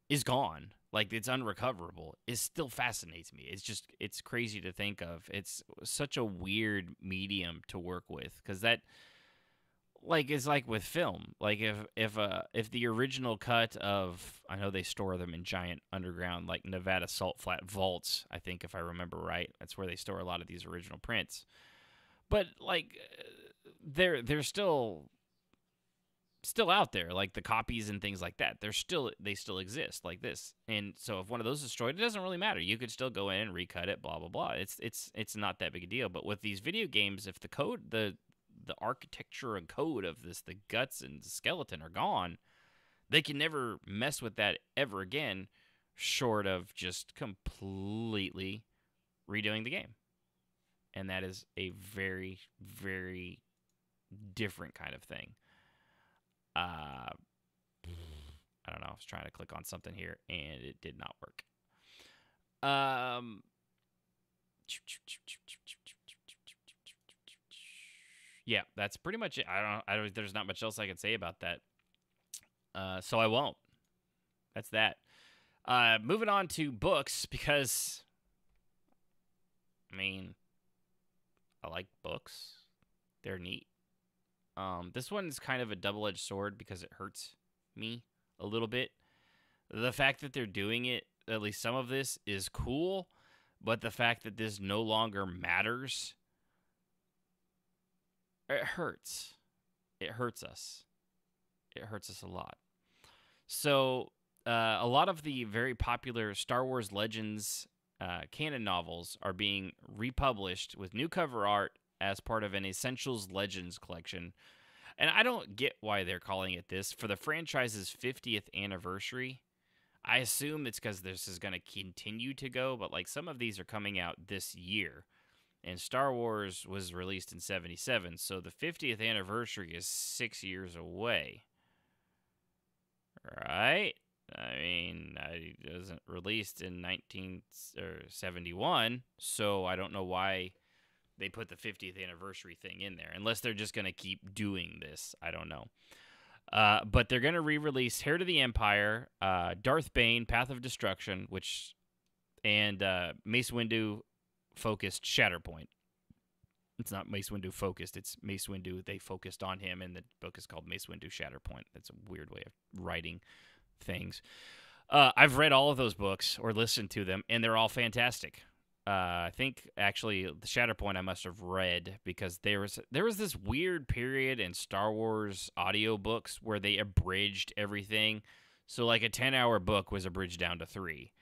is gone. Like, it's unrecoverable. It still fascinates me. It's crazy to think of. It's such a weird medium to work with, because that, like, is like with film. Like, if the original cut of, I know they store them in giant underground, like, Nevada salt flat vaults, I think, if I remember right. That's where they store a lot of these original prints. But, like, they're still out there, like the copies and things like that. They still exist, like this. And so if one of those is destroyed, it doesn't really matter. You could still go in and recut it, blah blah blah. It's not that big a deal. But with these video games, if the code, the architecture and code of this, the guts and the skeleton are gone, they can never mess with that ever again, short of just completely redoing the game. And that is a very, very different kind of thing. I don't know. I was trying to click on something here, and it did not work. yeah, that's pretty much it. I don't. There's not much else I can say about that. So I won't. That's that. Moving on to books because, I mean, I like books. They're neat. This one's kind of a double-edged sword because it hurts me a little bit. The fact that they're doing it, at least some of this, is cool, but the fact that this no longer matters, it hurts. It hurts us. It hurts us a lot. So, a lot of the very popular Star Wars Legends canon novels are being republished with new cover art as part of an Essentials Legends collection. And I don't get why they're calling it this. For the franchise's 50th anniversary, I assume it's because this is going to continue to go, but like some of these are coming out this year. And Star Wars was released in 77, so the 50th anniversary is 6 years away. Right? I mean, it wasn't released in 1971, so I don't know why they put the 50th anniversary thing in there, unless they're just going to keep doing this. I don't know. But they're going to re-release Heir to the Empire, Darth Bane, Path of Destruction, and Mace Windu focused Shatterpoint. It's not Mace Windu focused, it's Mace Windu. They focused on him, and the book is called Mace Windu Shatterpoint. That's a weird way of writing things. I've read all of those books or listened to them, and they're all fantastic. I think actually the Shatterpoint I must have read because there was this weird period in Star Wars audiobooks where they abridged everything. So like a 10-hour book was abridged down to 3.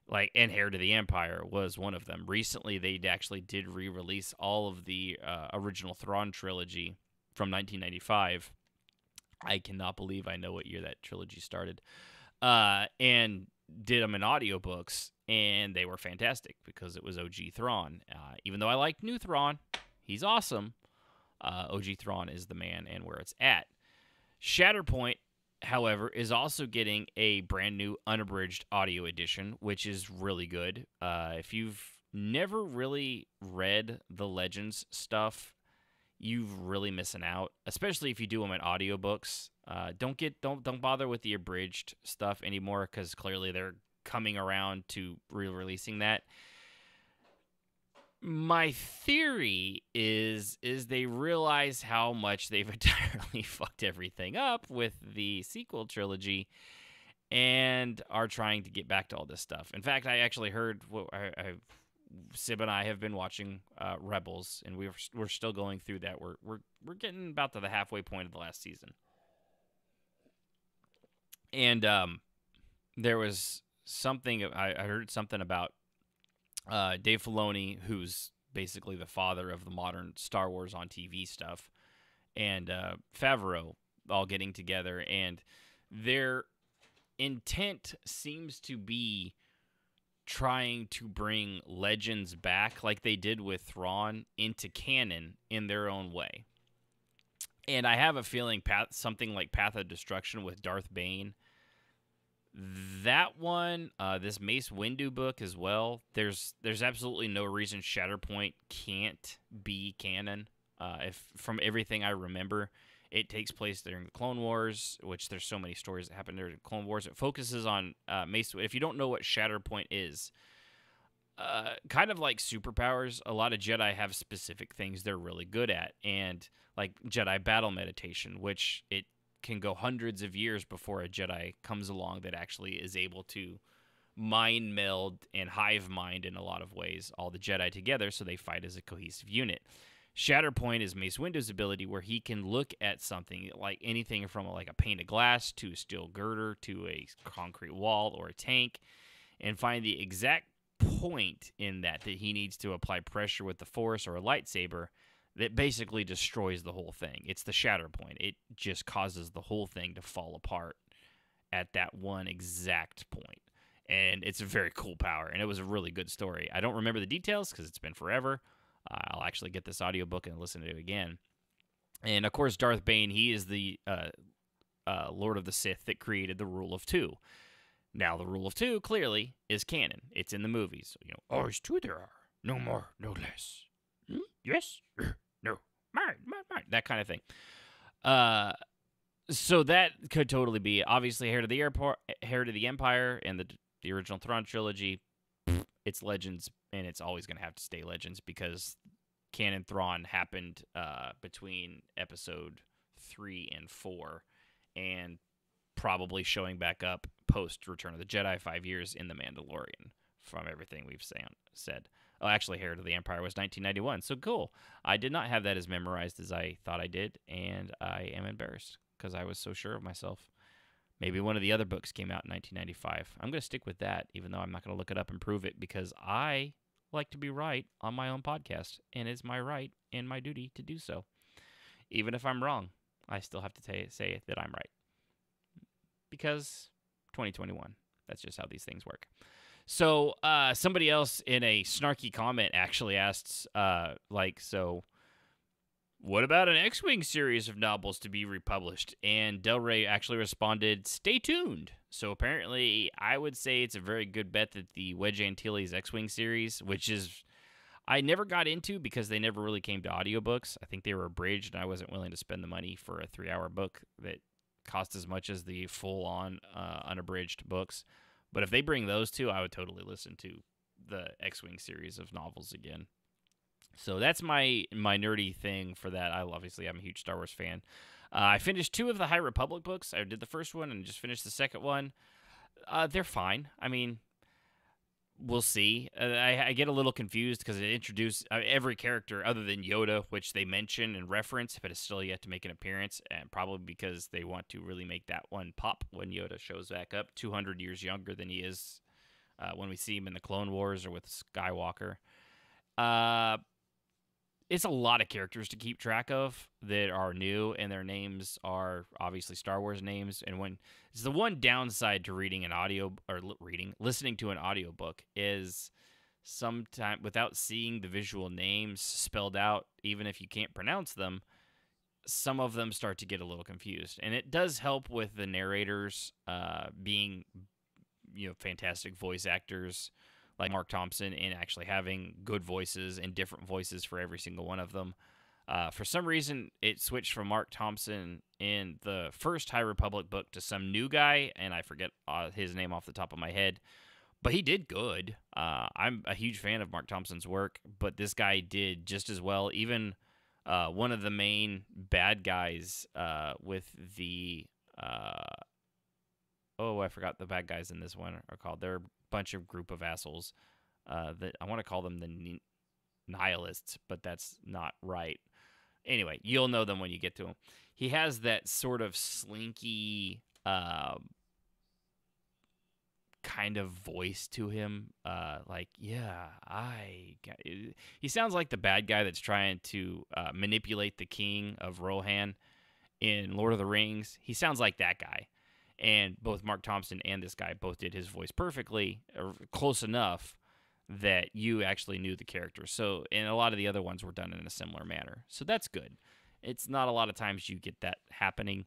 Like, and Heir to the Empire was one of them. Recently, they actually did re-release all of the original Thrawn trilogy from 1995. I cannot believe I know what year that trilogy started. And did them in audiobooks, and they were fantastic because it was OG Thrawn. Even though I like new Thrawn, he's awesome. OG Thrawn is the man and where it's at. Shatterpoint, however, is also getting a brand new unabridged audio edition, which is really good. If you've never really read the Legends stuff, you're really missing out, especially if you do them in audiobooks. Don't bother with the abridged stuff anymore because clearly they're coming around to re-releasing that. My theory is they realize how much they've entirely fucked everything up with the sequel trilogy and are trying to get back to all this stuff. In fact, I actually heard Sib and I have been watching Rebels, and we're still going through that. We're getting about to the halfway point of the last season, and there was something I heard something about Dave Filoni, who's basically the father of the modern Star Wars on TV stuff, and Favreau all getting together, and their intent seems to be trying to bring Legends back like they did with Thrawn into canon in their own way. And I have a feeling something like Path of Destruction with Darth Bane, that one, this Mace Windu book as well, there's absolutely no reason Shatterpoint can't be canon. If from everything I remember, it takes place during the Clone Wars, which there's so many stories that happen during the Clone Wars. It focuses on Mace. If you don't know what Shatterpoint is, kind of like superpowers, a lot of Jedi have specific things they're really good at, and like Jedi battle meditation, which it can go hundreds of years before a Jedi comes along that actually is able to mind meld and hive mind in a lot of ways all the Jedi together so they fight as a cohesive unit. Shatterpoint is Mace Windu's ability where he can look at something like anything from like a pane of glass to a steel girder to a concrete wall or a tank and find the exact point in that he needs to apply pressure with the Force or a lightsaber that basically destroys the whole thing. It's the Shatterpoint. It just causes the whole thing to fall apart at that one exact point. And it's a very cool power, and it was a really good story. I don't remember the details because it's been forever. I'll actually get this audiobook and listen to it again. And, of course, Darth Bane, he is the Lord of the Sith that created the Rule of Two. Now, the Rule of Two, clearly, is canon. It's in the movies. Always two there are. No more, no less. Yes? No. that kind of thing. So that could totally be, obviously, Heir to the Empire and the original Thrawn trilogy. It's Legends, and it's always going to have to stay Legends because canon Thrawn happened between episode 3 and 4, and probably showing back up post Return of the Jedi 5 years in The Mandalorian, from everything we've said. Oh, actually, Heir to the Empire was 1991, so cool. I did not have that as memorized as I thought I did, and I am embarrassed because I was so sure of myself. Maybe one of the other books came out in 1995. I'm going to stick with that, even though I'm not going to look it up and prove it, because I like to be right on my own podcast, and it's my right and my duty to do so. Even if I'm wrong, I still have to say that I'm right. Because 2021, that's just how these things work. So somebody else in a snarky comment actually asks, what about an X-Wing series of novels to be republished? And Del Rey actually responded, stay tuned. So apparently, I would say it's a very good bet that the Wedge Antilles X-Wing series, which is, I never got into because they never really came to audiobooks. I think they were abridged, and I wasn't willing to spend the money for a 3-hour book that cost as much as the full-on unabridged books. But if they bring those two, I would totally listen to the X-Wing series of novels again. So that's my nerdy thing for that. I'm a huge Star Wars fan. I finished 2 of the High Republic books. I did the first one and just finished the second one. They're fine. I mean, we'll see. I get a little confused because it introduced every character other than Yoda, which they mention and reference, but it's still yet to make an appearance, and probably because they want to really make that one pop when Yoda shows back up, 200 years younger than he is when we see him in the Clone Wars or with Skywalker. It's a lot of characters to keep track of that are new, and their names are obviously Star Wars names. And when it's the one downside to reading an audio or listening to an audiobook is sometimes without seeing the visual names spelled out, even if you can't pronounce them, some of them start to get a little confused. And it does help with the narrators being, fantastic voice actors like Mark Thompson, and actually having good voices and different voices for every single one of them. For some reason, it switched from Mark Thompson in the first High Republic book to some new guy, and I forget his name off the top of my head, but he did good. I'm a huge fan of Mark Thompson's work, but this guy did just as well. Even one of the main bad guys with the... I forgot the bad guys in this one are called. They're a bunch of group of assholes that I want to call them the nihilists, but that's not right. Anyway, you'll know them when you get to him. He has that sort of slinky kind of voice to him. He sounds like the bad guy that's trying to manipulate the king of Rohan in Lord of the Rings. He sounds like that guy. And both Mark Thompson and this guy both did his voice perfectly, or close enough that you actually knew the character. So, and a lot of the other ones were done in a similar manner. So that's good. It's not a lot of times you get that happening.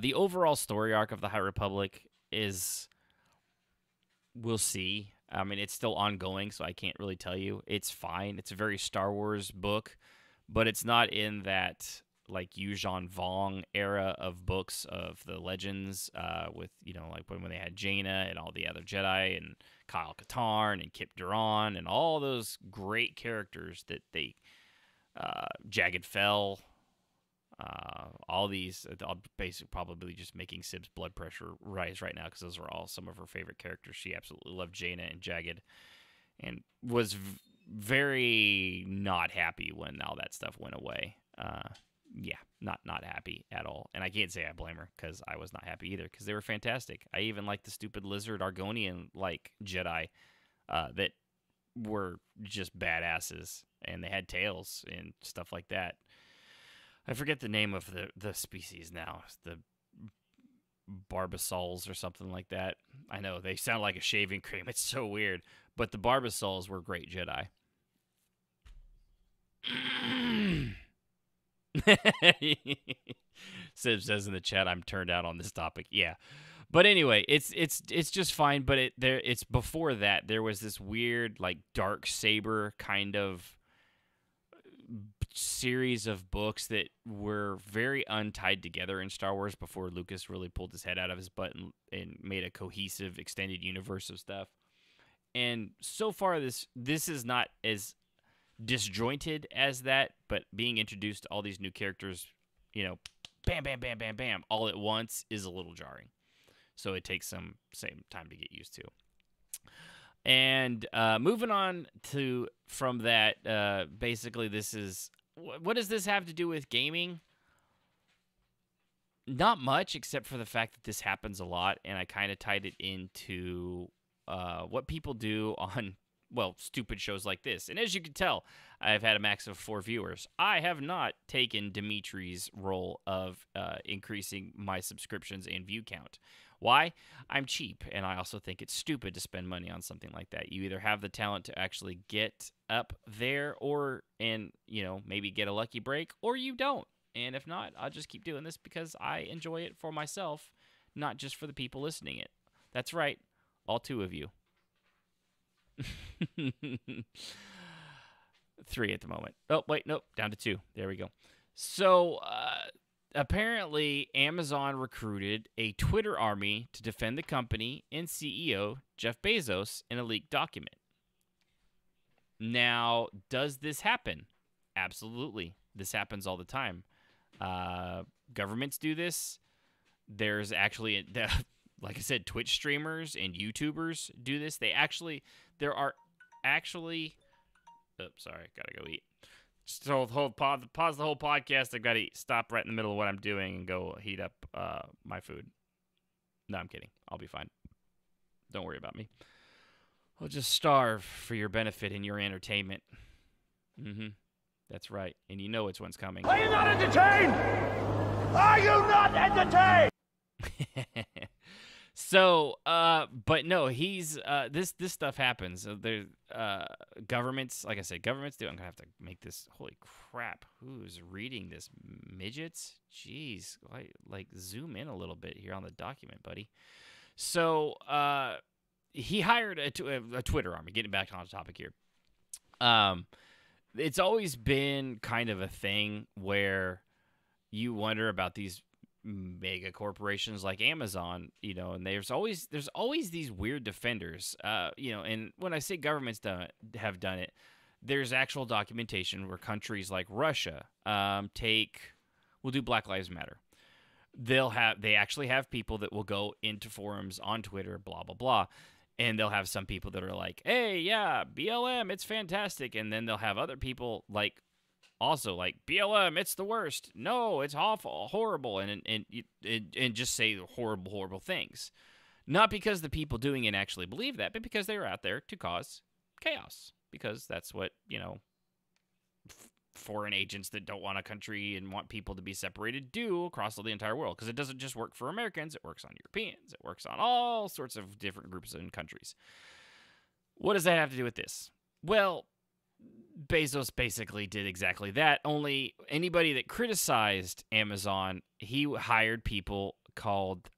The overall story arc of the High Republic is, we'll see. I mean, it's still ongoing, so I can't really tell you. It's fine. It's a very Star Wars book, but it's not in that like Yuuzhan Vong era of books of the Legends with, like when they had Jaina and all the other Jedi and Kyle Katarn and Kip Duran and all those great characters that they, Jagged Fell, all these, I'll basically probably just making Sib's blood pressure rise right now because those are all some of her favorite characters. She absolutely loved Jaina and Jagged and was very not happy when all that stuff went away. Yeah, not happy at all. And I can't say I blame her because I was not happy either because they were fantastic. I even liked the stupid lizard Argonian-like Jedi that were just badasses, and they had tails and stuff like that. I forget the name of the species now. The Barbasauls or something like that. I know, they sound like a shaving cream. It's so weird. But the Barbasauls were great Jedi. Sib says in the chat, I'm turned out on this topic. Yeah, but anyway, it's just fine. But it's before that there was this weird like dark saber kind of series of books that were very untied together in Star Wars before Lucas really pulled his head out of his butt and made a cohesive extended universe of stuff. And so far, this is not as disjointed as that, but being introduced to all these new characters, bam, bam, bam, bam, bam, all at once is a little jarring. So it takes some time to get used to. And moving on from that, basically this is, what does this have to do with gaming? Not much, except for the fact that this happens a lot, and I kind of tied it into what people do on, stupid shows like this. And as you can tell, I've had a max of 4 viewers. I have not taken Dimitri's role of increasing my subscriptions and view count. Why? I'm cheap, and I also think it's stupid to spend money on something like that. You either have the talent to actually get up there and maybe get a lucky break, or you don't. And if not, I'll just keep doing this because I enjoy it for myself, not just for the people listening it. That's right, all 2 of you. 3 at the moment. Oh, wait, nope, down to 2. There we go. So, apparently, Amazon recruited a Twitter army to defend the company and CEO, Jeff Bezos, in a leaked document. Now, does this happen? Absolutely. This happens all the time. Governments do this. There's actually, like I said, Twitch streamers and YouTubers do this. There are actually, oops, sorry, gotta go eat. Just pause the whole podcast. I've got to stop right in the middle of what I'm doing and go heat up my food. No, I'm kidding. I'll be fine. Don't worry about me. I'll just starve for your benefit and your entertainment. That's right. And you know which one's coming. Are you not entertained? Are you not entertained? So, but no, he's this stuff happens. There, governments, like I said, governments do. I'm gonna have to make this. Holy crap! Who's reading this? Midgets? Jeez, like zoom in a little bit here on the document, buddy. So, he hired a Twitter army. Getting back on the topic here. It's always been kind of a thing where you wonder about these mega corporations like Amazon, and there's always these weird defenders, and when I say governments have done it, there's actual documentation where countries like Russia will do Black Lives Matter. They actually have people that will go into forums on Twitter, blah, blah, blah, and they'll have some people that are like, hey, yeah, BLM, it's fantastic, and then they'll have other people like, also, like, BLM, it's the worst. No, it's awful, horrible, and just say horrible, horrible things. Not because the people doing it actually believe that, but because they were out there to cause chaos. Because that's what, foreign agents that don't want a country and want people to be separated do across the entire world. Because it doesn't just work for Americans, it works on Europeans, it works on all sorts of different groups and countries. What does that have to do with this? Well, Bezos basically did exactly that, only anybody that criticized Amazon, he hired people called,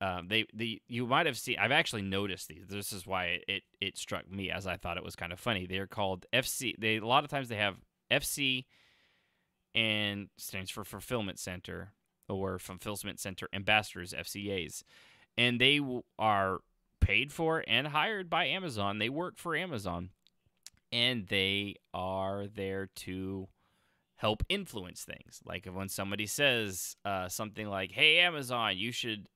you might have seen, I've actually noticed these. This is why it struck me, as I thought it was kind of funny. They're called FC. A lot of times they have FC, and stands for Fulfillment Center, or Fulfillment Center Ambassadors, FCAs. And they are paid for and hired by Amazon. They work for Amazon. And they are there to help influence things. Like when somebody says something like, hey, Amazon, you should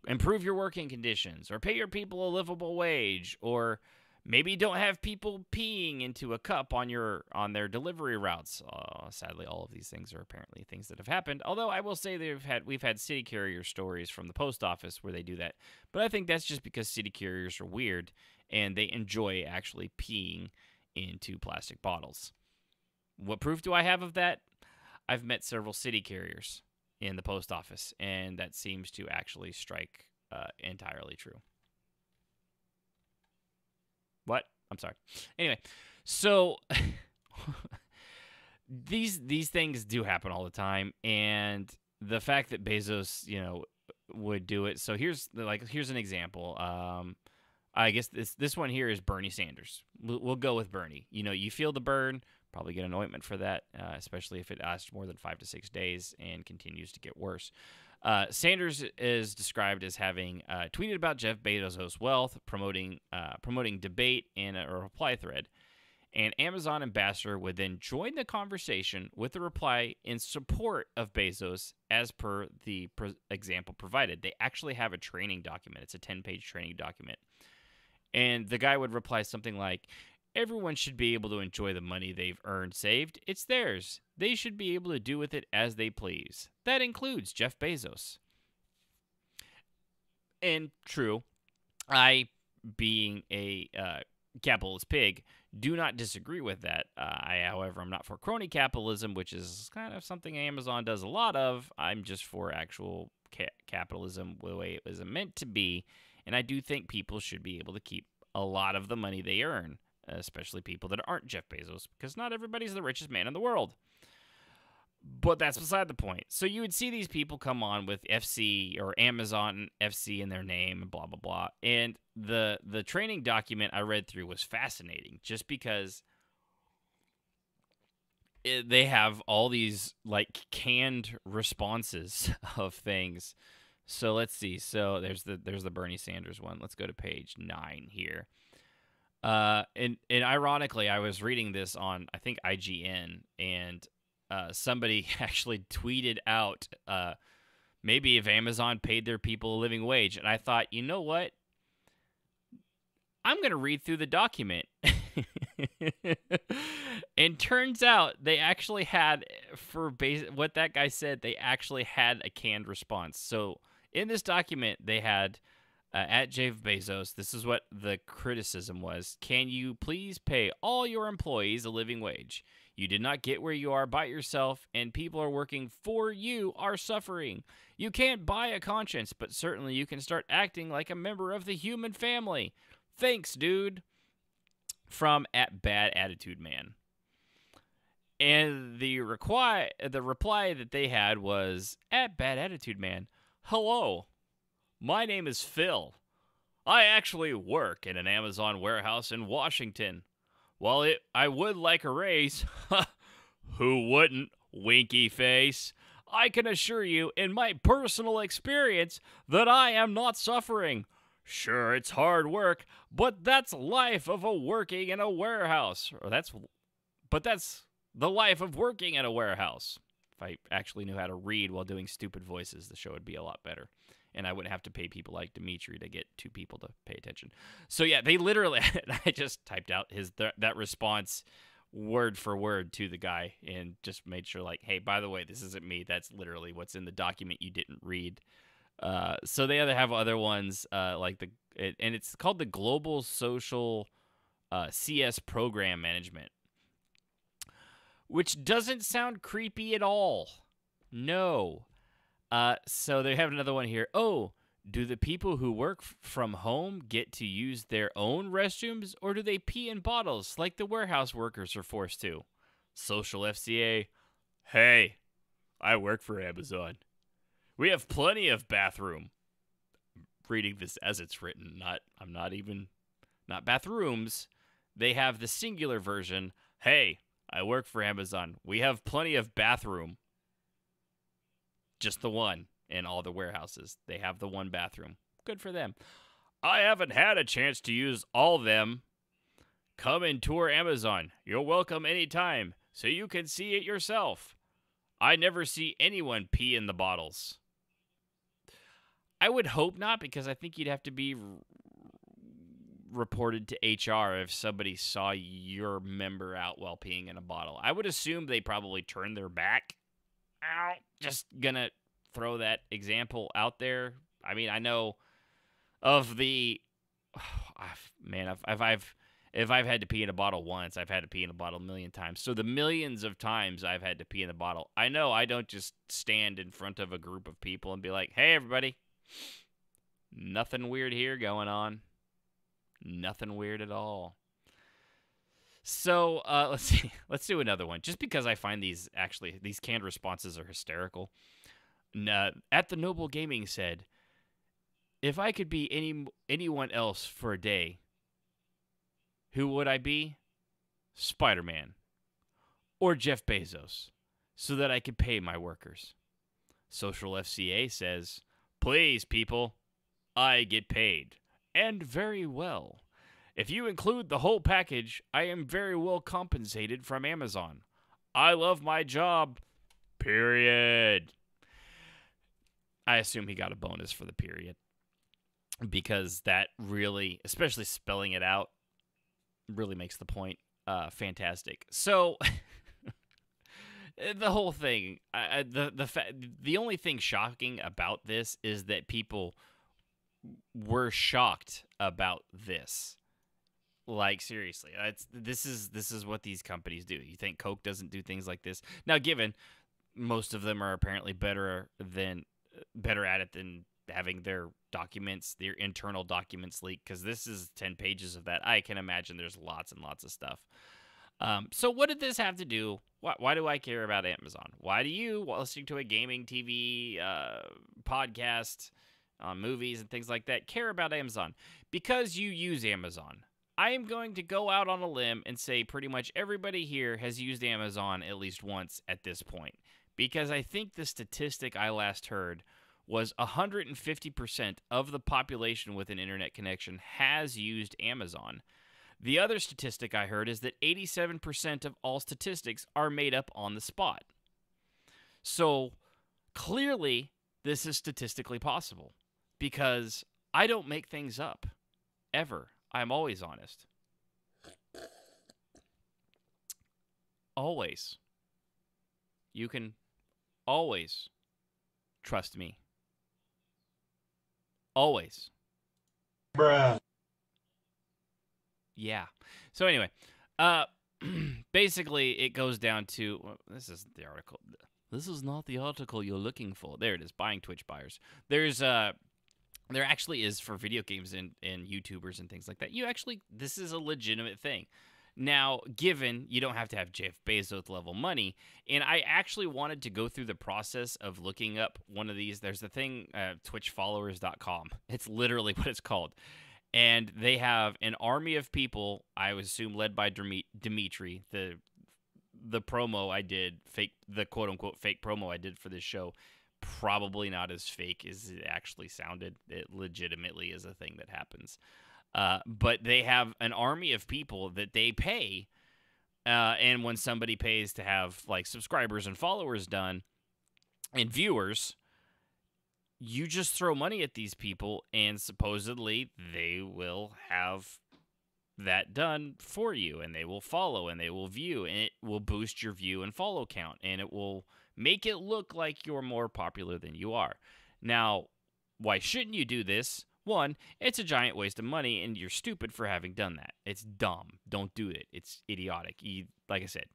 improve your working conditions, or pay your people a livable wage, or maybe don't have people peeing into a cup on their delivery routes. Sadly, all of these things are apparently things that have happened. Although I will say we've had city carrier stories from the post office where they do that. But I think that's just because city carriers are weird and they enjoy actually peeing into plastic bottles. What proof do I have of that? I've met several city carriers in the post office, and that seems to actually strike entirely true. What? I'm sorry. Anyway, so these things do happen all the time, and the fact that Bezos, would do it. So here's an example. I guess this one here is Bernie Sanders. We'll go with Bernie. You feel the burn. Probably get an ointment for that, especially if it lasts more than 5 to 6 days and continues to get worse. Sanders is described as having tweeted about Jeff Bezos' wealth, promoting debate in a reply thread. An Amazon ambassador would then join the conversation with a reply in support of Bezos as per the example provided. They actually have a training document. It's a 10-page training document. And the guy would reply something like, everyone should be able to enjoy the money they've earned, saved. It's theirs. They should be able to do with it as they please. That includes Jeff Bezos. And true, I, being a capitalist pig, do not disagree with that. However, I'm not for crony capitalism, which is kind of something Amazon does a lot of. I'm just for actual capitalism the way it was meant to be. And I do think people should be able to keep a lot of the money they earn, especially people that aren't Jeff Bezos, because not everybody's the richest man in the world. But that's beside the point. So you would see these people come on with FC or Amazon FC in their name and blah, blah, blah. And the training document I read through was fascinating just because they have all these like canned responses of things. So let's see. So there's the Bernie Sanders one. Let's go to page 9 here. And ironically, I was reading this on, I think, IGN, and somebody actually tweeted out, maybe if Amazon paid their people a living wage. And I thought, you know what? I'm going to read through the document. And turns out they actually had, for what that guy said, they actually had a canned response. So in this document, they had, at Jeff Bezos, this is what the criticism was. Can you please pay all your employees a living wage? You did not get where you are by yourself, and people are working for you are suffering. You can't buy a conscience, but certainly you can start acting like a member of the human family. Thanks, dude. From at Bad Attitude Man. And the reply that they had was, at Bad Attitude Man, hello, my name is Phil. I actually work in an Amazon warehouse in Washington. While I would like a raise, who wouldn't, winky face? I can assure you, in my personal experience, that I am not suffering. Sure, it's hard work, but that's life of working in a warehouse. But that's the life of working in a warehouse. If I actually knew how to read while doing stupid voices, the show would be a lot better. And I wouldn't have to pay people like Dimitri to get 2 people to pay attention. So yeah, they literally, I just typed out that response word for word to the guy and just made sure like, hey, by the way, this isn't me. That's literally what's in the document you didn't read. So they have other ones and it's called the Global Social CS Program Management, which doesn't sound creepy at all. No. So they have another one here. Oh, do the people who work from home get to use their own restrooms, or do they pee in bottles like the warehouse workers are forced to? Social FCA. Hey, I work for Amazon. We have plenty of bathroom. I'm reading this as it's written. Not bathrooms. They have the singular version. Hey, I work for Amazon. We have plenty of bathroom. Just the one in all the warehouses. They have the one bathroom. Good for them. I haven't had a chance to use all of them. Come and tour Amazon. You're welcome anytime, so you can see it yourself. I never see anyone pee in the bottles. I would hope not, because I think you'd have to be reported to HR if somebody saw your member out while peeing in a bottle. I would assume they probably turned their back. Just gonna throw that example out there. I mean, I know of the if I've had to pee in a bottle once, I've had to pee in a bottle a million times. So the millions of times I've had to pee in a bottle, I know I don't just stand in front of a group of people and be like, "Hey, everybody, nothing weird here going on. Nothing weird at all." So let's see. Let's do another one, just because I find these canned responses are hysterical. At the Noble Gaming said, "If I could be anyone else for a day, who would I be? Spider-Man. or Jeff Bezos so that I can pay my workers? Social FCA says, please, people, I get paid, and very well. If you include the whole package, I am very well compensated from Amazon. I love my job, period. I assume he got a bonus for the period, because that really, especially spelling it out, really makes the point fantastic. So the whole thing, the only thing shocking about this is that people were shocked about this. Like, seriously, this is what these companies do. You think Coke doesn't do things like this? Now, given most of them are apparently better at it than having their internal documents leaked, because this is 10 pages of that. I can imagine there's lots and lots of stuff. So what did this have to do? Why do I care about Amazon? Why do you, while listening to a gaming TV podcast on movies and things like that, care about Amazon? Because you use Amazon. I am going to go out on a limb and say pretty much everybody here has used Amazon at least once at this point, because I think the statistic I last heard was 150% of the population with an internet connection has used Amazon. The other statistic I heard is that 87% of all statistics are made up on the spot. So clearly, this is statistically possible, because I don't make things up, ever. I'm always honest. Always. You can always trust me. Always. Bruh. Yeah. So anyway, basically it goes down to, well, this isn't the article. This is not the article you're looking for. There it is, buying Twitch buyers. There actually is for video games and YouTubers and things like that. This is a legitimate thing. Now, given you don't have to have Jeff Bezos level money, and I actually wanted to go through the process of looking up one of these. There's the thing, twitchfollowers.com. It's literally what it's called. And they have an army of people, I would assume led by Dimitri, the promo I did, the quote-unquote fake promo I did for this show, probably not as fake as it actually sounded. It legitimately is a thing that happens. But they have an army of people that they pay, and when somebody pays to have like subscribers and followers done and viewers, you just throw money at these people and supposedly they will have that done for you, and they will follow and they will view, and it will boost your view and follow count, and it will make it look like you're more popular than you are. Now, why shouldn't you do this? One, it's a giant waste of money, and you're stupid for having done that. It's dumb. Don't do it. It's idiotic. Like I said,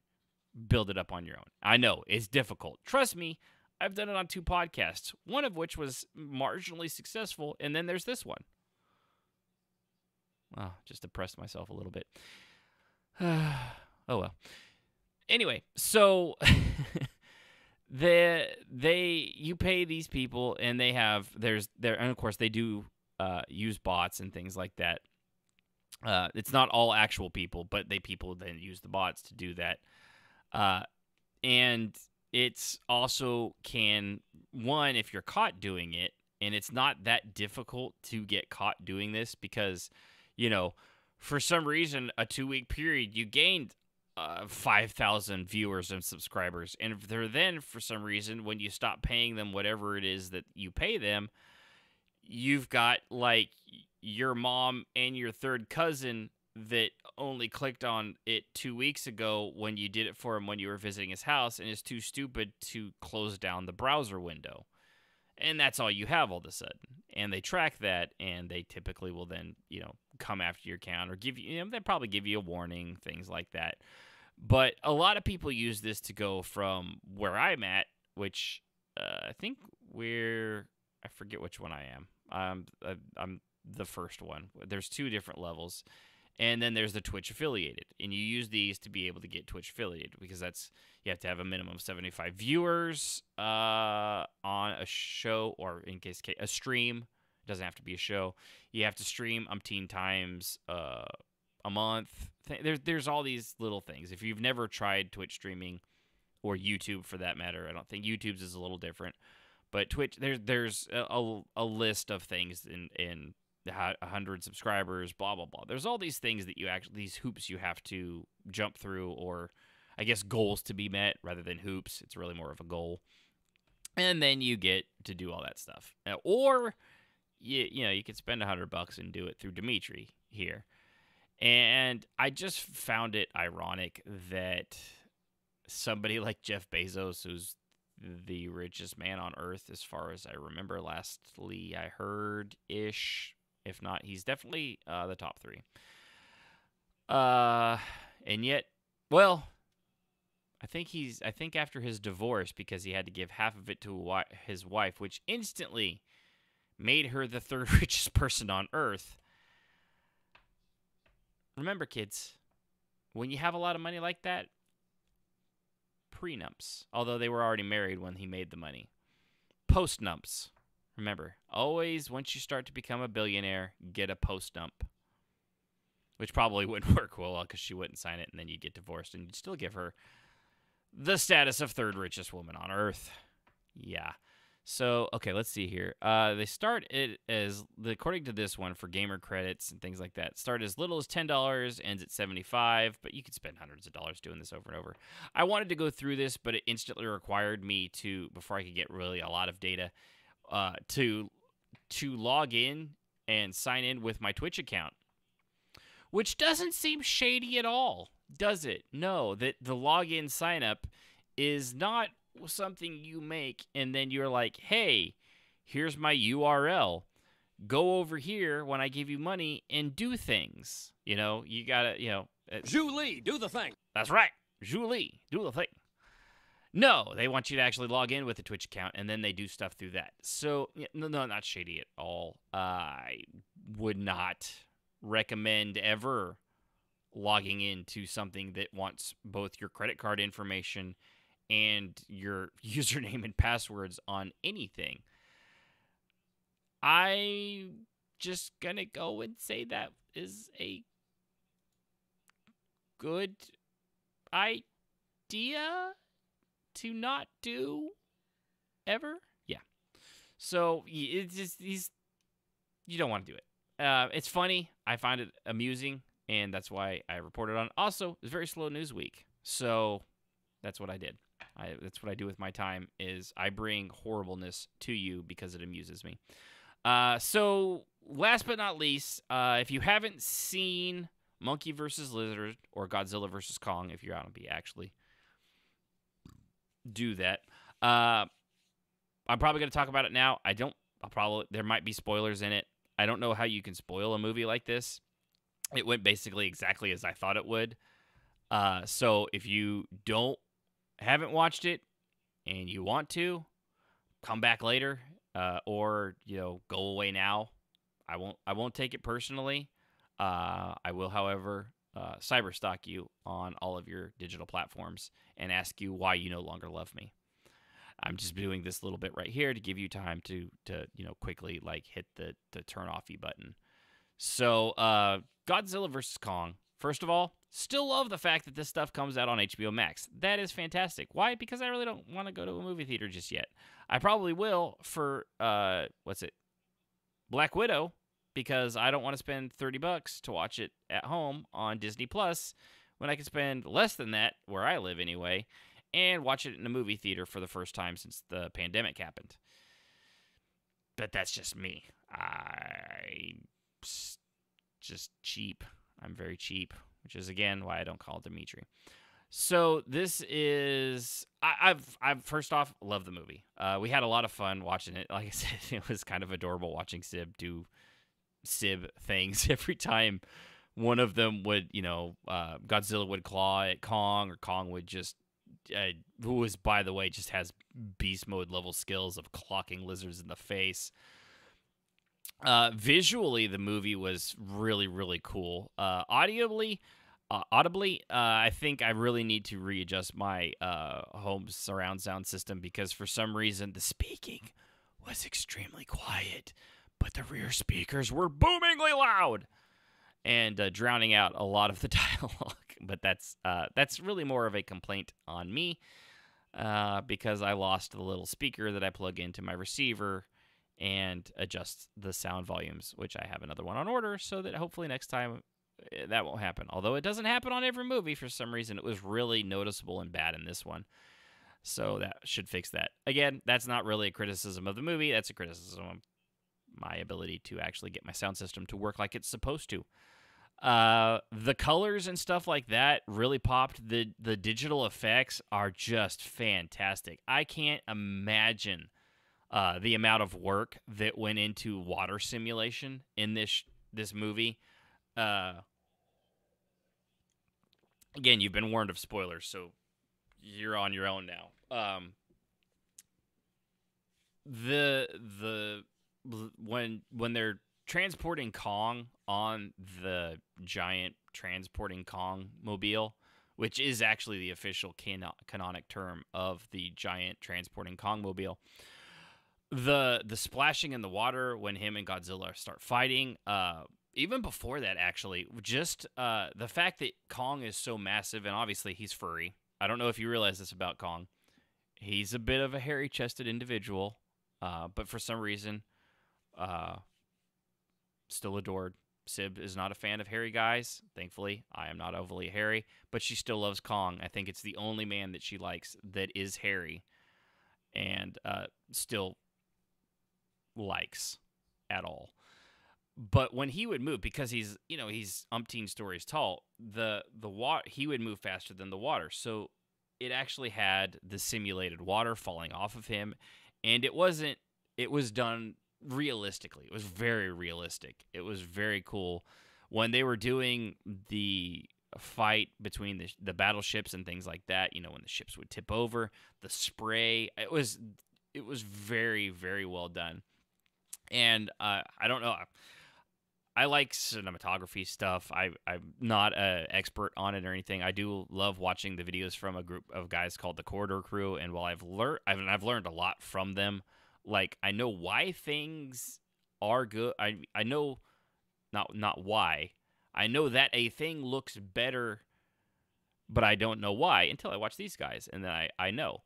build it up on your own. I know, it's difficult. Trust me, I've done it on 2 podcasts, one of which was marginally successful, and then there's this one. Wow, just depressed myself a little bit. Oh, well. Anyway, so you pay these people, and they have, and of course they do use bots and things like that. It's not all actual people, but people then use the bots to do that. And it's also one, if you're caught doing it, and it's not that difficult to get caught doing this, because, for some reason, a 2-week period, you gained 5,000 viewers and subscribers. And if they're then, for some reason, when you stop paying them whatever it is that you pay them, you've got, like, your mom and your third cousin that only clicked on it 2 weeks ago when you did it for him when you were visiting his house, and is too stupid to close down the browser window. And that's all you have all of a sudden. And they track that, and they typically will then, come after your account or give you, they'll probably give you a warning, things like that. But a lot of people use this to go from where I'm at, which I think I forget which one I am. I'm the first one. There's 2 different levels. And then there's the Twitch affiliated, and you use these to be able to get Twitch affiliated, because you have to have a minimum of 75 viewers on a show, or in case a stream. It doesn't have to be a show. You have to stream umpteen times a month. There's all these little things. If you've never tried Twitch streaming or YouTube for that matter, I don't think YouTube's is a little different. But Twitch, there's a list of things in 100 subscribers, blah, blah, blah. There's all these things that these hoops you have to jump through, or I guess goals to be met rather than hoops. It's really more of a goal. And then you get to do all that stuff. Or, you could spend $100 and do it through Dimitri here. And I just found it ironic that somebody like Jeff Bezos, who's the richest man on earth, as far as I remember, lastly I heard-ish. If not, he's definitely the top 3. And yet, well, I think after his divorce, because he had to give half of it to his wife, which instantly made her the 3rd richest person on earth. Remember, kids, when you have a lot of money like that, prenups, although they were already married when he made the money. Postnups. Remember, always once you start to become a billionaire, get a postnump. Which probably wouldn't work well because she wouldn't sign it, and then you'd get divorced, and you'd still give her the status of 3rd richest woman on earth. Yeah. So, okay, let's see here. They start it as, according to this one, for gamer credits and things like that, start as little as $10, ends at $75, but you could spend hundreds of dollars doing this over and over. I wanted to go through this, but it instantly required me to, before I could get really a lot of data, to log in and sign in with my Twitch account, which doesn't seem shady at all, does it? No, that the login sign up is not something you make and then you're like, hey, here's my URL. Go over here when I give you money and do things. You gotta, Julie, do the thing. That's right. Julie, do the thing. No, they want you to actually log in with a Twitch account, and then they do stuff through that. So, no, not shady at all. I would not recommend ever logging into something that wants both your credit card information and your username and passwords on anything. I'm just gonna go and say that is a good idea to not do ever. Yeah. So it's just you don't want to do it. It's funny. I find it amusing, and that's why I reported on it. Also, it's a very slow news week, so that's what I did. That's what I do with my time, is I bring horribleness to you because it amuses me. So last but not least, if you haven't seen Monkey vs. Lizard or Godzilla vs. Kong, if you're out on B, actually do that. I'm probably going to talk about it now. There might be spoilers in it. I don't know how you can spoil a movie like this. It went basically exactly as I thought it would. So if you haven't watched it and you want to, come back later, or go away now. I won't take it personally. I will, however, cyberstalk you on all of your digital platforms and ask you why you no longer love me. I'm just doing this little bit right here to give you time to quickly hit the turn offy button. So Godzilla vs. Kong. First of all, still love the fact that this stuff comes out on HBO Max. That is fantastic. Why? Because I really don't want to go to a movie theater just yet. I probably will for Black Widow, because I don't want to spend $30 to watch it at home on Disney Plus when I can spend less than that, where I live anyway, and watch it in a movie theater for the first time since the pandemic happened. But that's just me. I'm just cheap. I'm very cheap, which is, again, why I don't call Dimitri. So this is... I've first off, love the movie. We had a lot of fun watching it. Like I said, it was kind of adorable watching Sib do Sib things every time one of them would, Godzilla would claw at Kong, or Kong would just... who is, by the way, just has beast mode level skills of clocking lizards in the face. Visually, the movie was really, really cool. Audibly, I think I really need to readjust my home surround sound system, because for some reason the speaking was extremely quiet, but the rear speakers were boomingly loud. and drowning out a lot of the dialogue. But that's really more of a complaint on me because I lost the little speaker that I plug into my receiver and adjust the sound volumes, which I have another one on order, so that hopefully next time that won't happen. Although it doesn't happen on every movie for some reason. It was really noticeable and bad in this one. So that should fix that. Again, that's not really a criticism of the movie. That's a criticism of my ability to actually get my sound system to work like it's supposed to. The colors and stuff like that really popped. The digital effects are just fantastic. I can't imagine the amount of work that went into water simulation in this movie. Again, you've been warned of spoilers, so you're on your own now. When they're transporting Kong on the giant transporting Kong mobile, which is actually the official canonic term of the giant transporting Kong mobile, the splashing in the water when him and Godzilla start fighting, even before that, actually, just the fact that Kong is so massive, and obviously he's furry. I don't know if you realize this about Kong. He's a bit of a hairy-chested individual, but for some reason, still adored. Sib is not a fan of hairy guys. Thankfully, I am not overly hairy, but she still loves Kong. I think it's the only man that she likes that is hairy, and still likes at all. But when he would move, because he's umpteen stories tall, the water, he would move faster than the water. So it actually had the simulated water falling off of him, and it was done realistically. It was very realistic. It was very cool. When they were doing the fight between the battleships and things like that, when the ships would tip over, the spray, it was very, very well done. And I don't know, I like cinematography stuff. I'm not an expert on it or anything. I do love watching the videos from a group of guys called the Corridor Crew, and while I've learned a lot from them. Like, I know why things are good. I know not why. I know that a thing looks better, but I don't know why until I watch these guys, and then I know.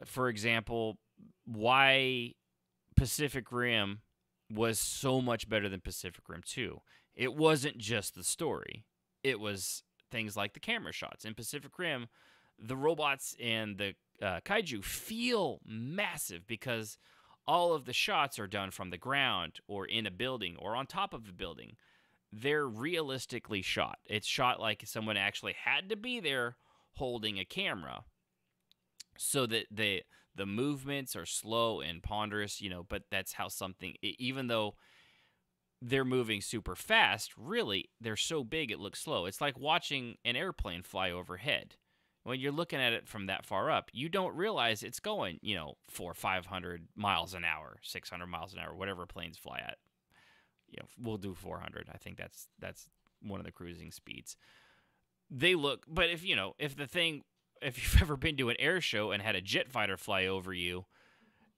For example, why Pacific Rim was so much better than Pacific Rim 2. It wasn't just the story. It was things like the camera shots. In Pacific Rim, the robots and the kaiju feel massive because all of the shots are done from the ground or in a building or on top of a building. They're realistically shot. It's shot like someone actually had to be there holding a camera, so that the movements are slow and ponderous, but that's how something, even though they're moving super fast, really, they're so big it looks slow. It's like watching an airplane fly overhead. When you're looking at it from that far up, you don't realize it's going, 500 miles an hour, 600 miles an hour, whatever planes fly at. We'll do 400. I think that's one of the cruising speeds. They look, but if you've ever been to an air show and had a jet fighter fly over you,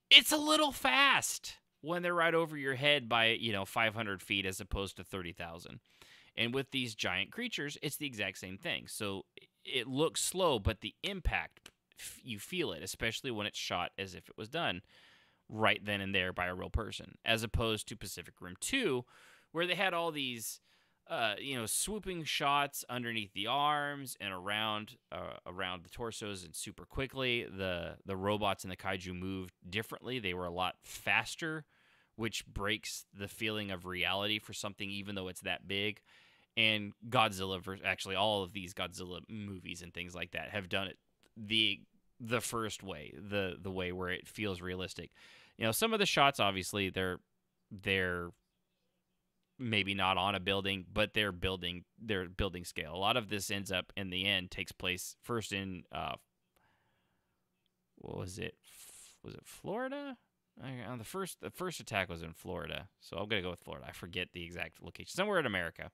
it's a little fast when they're right over your head by, 500 feet as opposed to 30,000. And with these giant creatures, it's the exact same thing. So it looks slow, but the impact, you feel it, especially when it's shot as if it was done right then and there by a real person, as opposed to Pacific Rim 2, where they had all these, swooping shots underneath the arms and around the torsos and super quickly. The robots and the kaiju moved differently. They were a lot faster, which breaks the feeling of reality for something, even though it's that big. And Godzilla, actually all of these Godzilla movies and things like that have done it the first way, the way where it feels realistic. Some of the shots, obviously, they're maybe not on a building, but they're building scale. A lot of this ends up in the end takes place first in what was it? Was it Florida? The first attack was in Florida, so I'm gonna go with Florida. I forget the exact location, somewhere in America.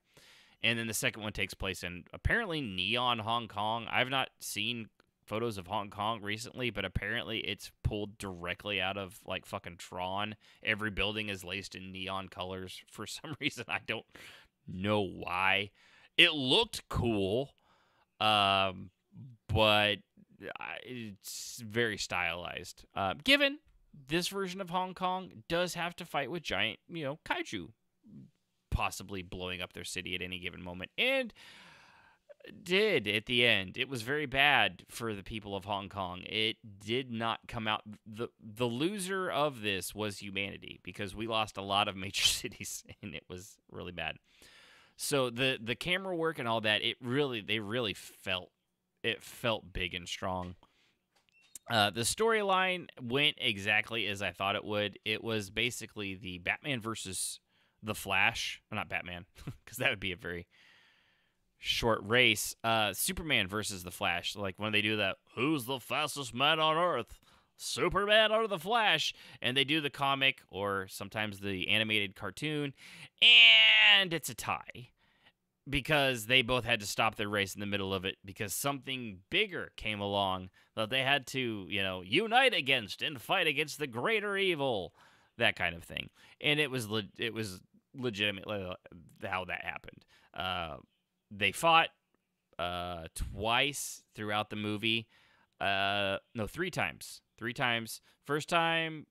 And then the second one takes place in apparently Neon, Hong Kong. I've not seen photos of Hong Kong recently, but apparently it's pulled directly out of like fucking Tron. Every building is laced in neon colors for some reason. I don't know why. It looked cool, but it's very stylized. Given this version of Hong Kong does have to fight with giant, kaiju, possibly blowing up their city at any given moment, and did at the end. It was very bad for the people of Hong Kong. It did not come out. The loser of this was humanity, because we lost a lot of major cities, and it was really bad. So the camera work and all that, they really felt big and strong. The storyline went exactly as I thought it would. It was basically the Batman versus the Flash. Well, not Batman, because that would be a very short race. Superman versus the Flash. Like when they do that, who's the fastest man on Earth? Superman or the Flash? And they do the comic or sometimes the animated cartoon, and it's a tie, because they both had to stop their race in the middle of it because something bigger came along that they had to, unite against and fight against the greater evil, that kind of thing. And it was legitimately how that happened. They fought twice throughout the movie. No, 3 times. 3 times. First time,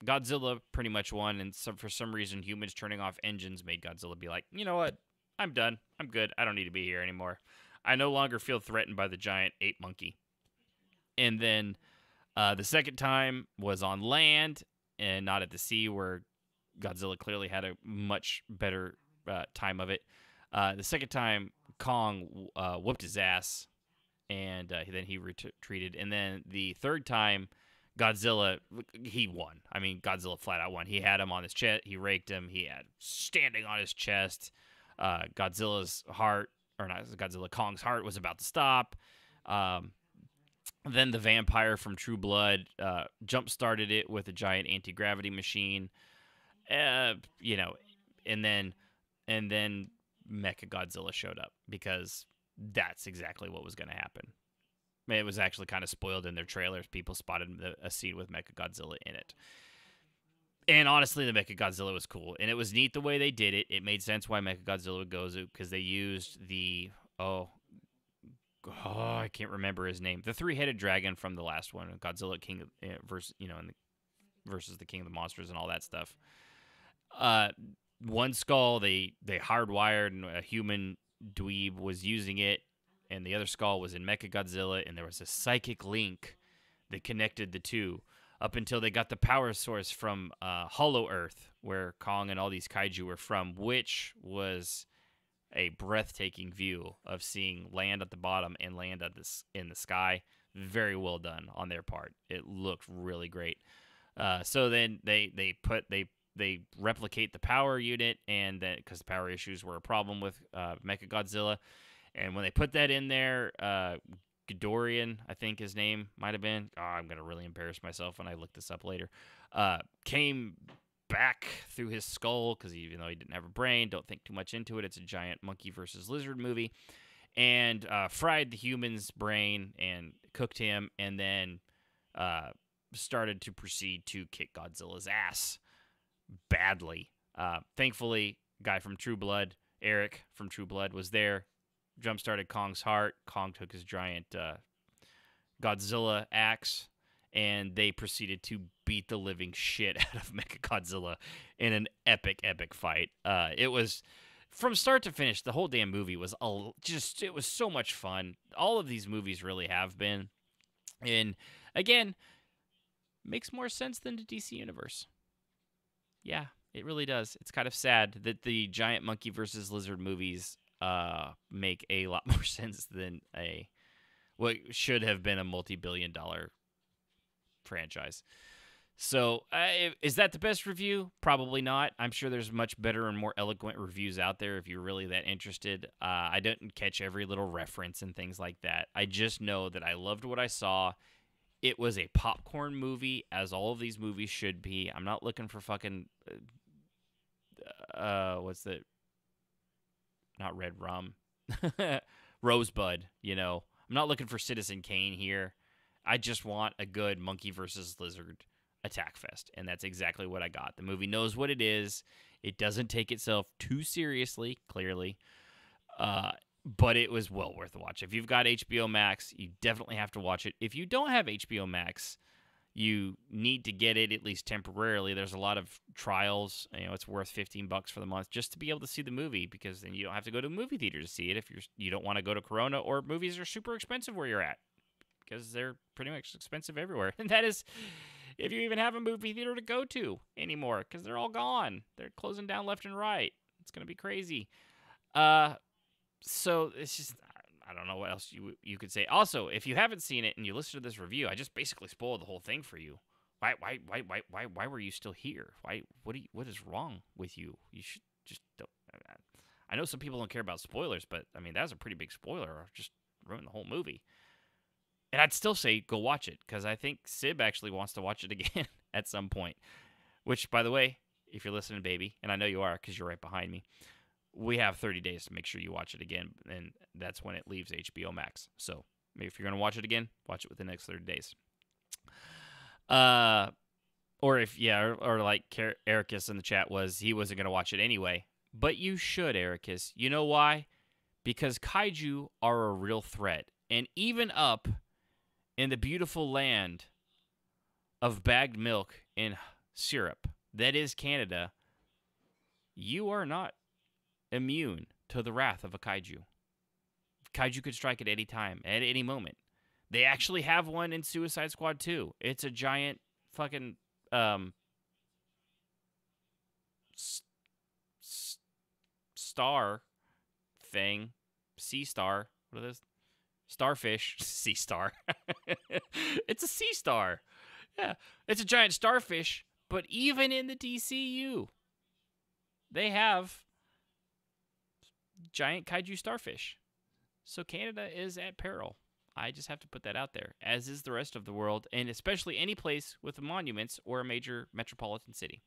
Godzilla pretty much won, and for some reason, humans turning off engines made Godzilla be like, you know what? I'm done. I'm good. I don't need to be here anymore. I no longer feel threatened by the giant ape monkey. And then the second time was on land and not at the sea, where Godzilla clearly had a much better time of it. The second time, Kong whooped his ass, and then he retreated. And then the third time, Godzilla, he won. I mean, Godzilla flat out won. He had him on his chest. He raked him. He had standing on his chest. Godzilla's heart, or not Godzilla, Kong's heart was about to stop. Then the vampire from True Blood jump-started it with a giant anti-gravity machine. And then Mechagodzilla showed up, because that's exactly what was going to happen. It was actually kind of spoiled in their trailers. People spotted a scene with Mechagodzilla in it. And honestly, the Mechagodzilla was cool. And it was neat the way they did it. It made sense why Mechagodzilla would go, because they used I can't remember his name. The 3-headed dragon from the last one, Godzilla King versus the King of the Monsters and all that stuff. One skull they hardwired, and a human dweeb was using it, and the other skull was in Mechagodzilla, and there was a psychic link that connected the two up until they got the power source from Hollow Earth, where Kong and all these kaiju were from, which was a breathtaking view of seeing land at the bottom and land in the sky. Very well done on their part. It looked really great. So then they replicate the power unit, and then because the power issues were a problem with Mechagodzilla, and when they put that in there, Ghidorah, I think his name might have been. Oh, I'm gonna really embarrass myself when I look this up later. Came back through his skull, because even though he didn't have a brain, don't think too much into it. It's a giant monkey versus lizard movie, and fried the human's brain and cooked him, and then started to proceed to kick Godzilla's ass badly. Thankfully, guy from True Blood, Eric from True Blood, was there. Jump-started Kong's heart. Kong took his giant Godzilla axe, and they proceeded to beat the living shit out of Mechagodzilla in an epic fight. It was, from start to finish, the whole damn movie was it was so much fun. All of these movies really have been. And, again, makes more sense than the DC Universe. Yeah, it really does. It's kind of sad that the giant monkey versus lizard movies make a lot more sense than what should have been a multi-billion-dollar franchise. So, is that the best review? Probably not. I'm sure there's much better and more eloquent reviews out there if you're really that interested. I didn't catch every little reference and things like that. I just know that I loved what I saw. It was a popcorn movie, as all of these movies should be. I'm not looking for fucking not Red Rum, Rosebud, I'm not looking for Citizen Kane here. I just want a good monkey versus lizard attack fest, and that's exactly what I got. The movie knows what it is. It doesn't take itself too seriously, clearly, but it was well worth a watch. If you've got HBO Max, you definitely have to watch it. If you don't have HBO Max, you need to get it at least temporarily. There's a lot of trials. It's worth $15 for the month just to be able to see the movie, because then you don't have to go to a movie theater to see it if you don't want to go to Corona, or movies are super expensive where you're at, because they're pretty much expensive everywhere. And that is if you even have a movie theater to go to anymore, because they're all gone. They're closing down left and right. It's going to be crazy. So it's just, I don't know what else you could say. Also, if you haven't seen it and you listen to this review, I just basically spoiled the whole thing for you. Why were you still here? What is wrong with you? You should just don't. I know some people don't care about spoilers, but I mean, that's a pretty big spoiler. Or just ruin the whole movie. And I'd still say go watch it, because I think Sib actually wants to watch it again at some point. Which, by the way, if you're listening, baby, and I know you are because you're right behind me, we have 30 days to make sure you watch it again, and that's when it leaves HBO Max. So maybe if you're going to watch it again, watch it within the next 30 days. Or like Ericus in the chat he wasn't going to watch it anyway. But you should, Ericus. You know why? Because kaiju are a real threat. And even up in the beautiful land of bagged milk and syrup, that is Canada, you are not immune to the wrath of a kaiju. Kaiju could strike at any time, at any moment. They actually have one in Suicide Squad 2. It's a giant fucking star thing. Sea star. What are those? Starfish. Sea star. It's a sea star. Yeah. It's a giant starfish, but even in the DCU, they have giant kaiju starfish. So Canada is at peril. I just have to put that out there, as is the rest of the world, and especially any place with monuments or a major metropolitan city.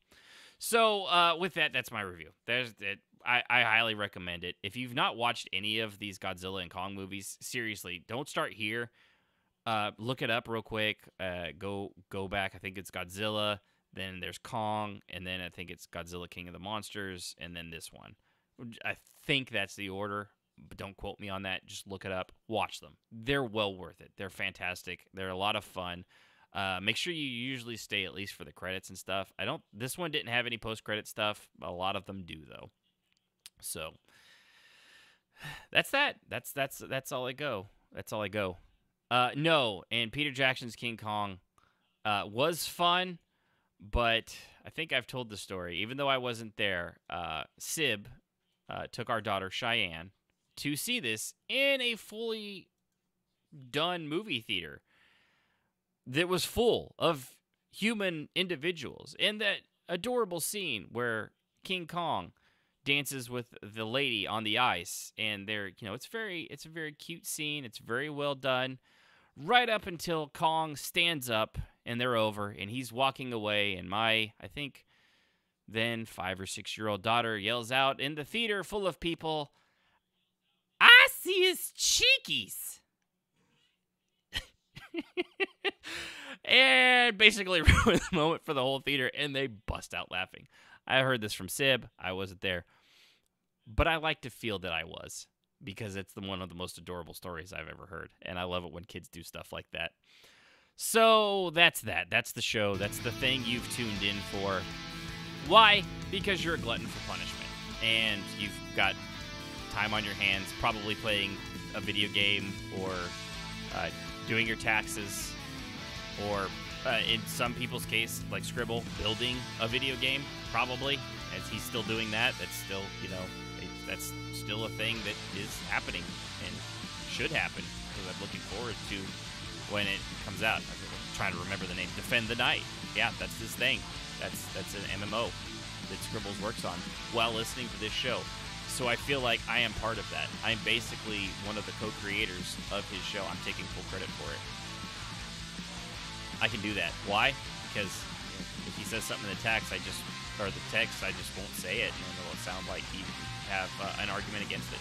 So with that, that's my review. There's it. I highly recommend it. If you've not watched any of these Godzilla and Kong movies, seriously, don't start here. Look it up real quick. Go back. I think it's Godzilla, then there's Kong, and then I think it's Godzilla King of the Monsters, and then this one. I think that's the order, but don't quote me on that. Just look it up. Watch them. They're well worth it. They're fantastic. They're a lot of fun. Make sure you usually stay at least for the credits and stuff. This one didn't have any post-credit stuff. A lot of them do, though. So that's that. That's all I go. That's all I go. No, and Peter Jackson's King Kong was fun, but I think I've told the story. Even though I wasn't there, Sib took our daughter Cheyenne to see this in a fully done movie theater that was full of human individuals. And that adorable scene where King Kong dances with the lady on the ice, and it's a very cute scene. It's very well done, right up until Kong stands up and they're over, and he's walking away, and I think then 5 or 6 year old daughter yells out in the theater full of people, "I see his cheekies." And basically ruined the moment for the whole theater, and they bust out laughing. I heard this from Sib. I wasn't there. But I like to feel that I was, because it's one of the most adorable stories I've ever heard. And I love it when kids do stuff like that. So that's that. That's the show. That's the thing you've tuned in for. Why? Because you're a glutton for punishment. And you've got time on your hands, probably playing a video game, or doing your taxes, or in some people's case, like Scribble, building a video game, probably. As he's still doing that, that's still, that's still a thing that is happening and should happen, because I'm looking forward to when it comes out. I'm trying to remember the name. Defend the Night. Yeah, that's his thing. That's an MMO that Scribbles works on while listening to this show. So I feel like I am part of that. I'm basically one of the co-creators of his show. I'm taking full credit for it. I can do that. Why? Because if he says something in the text, I just won't say it, and then it'll sound like he have an argument against it.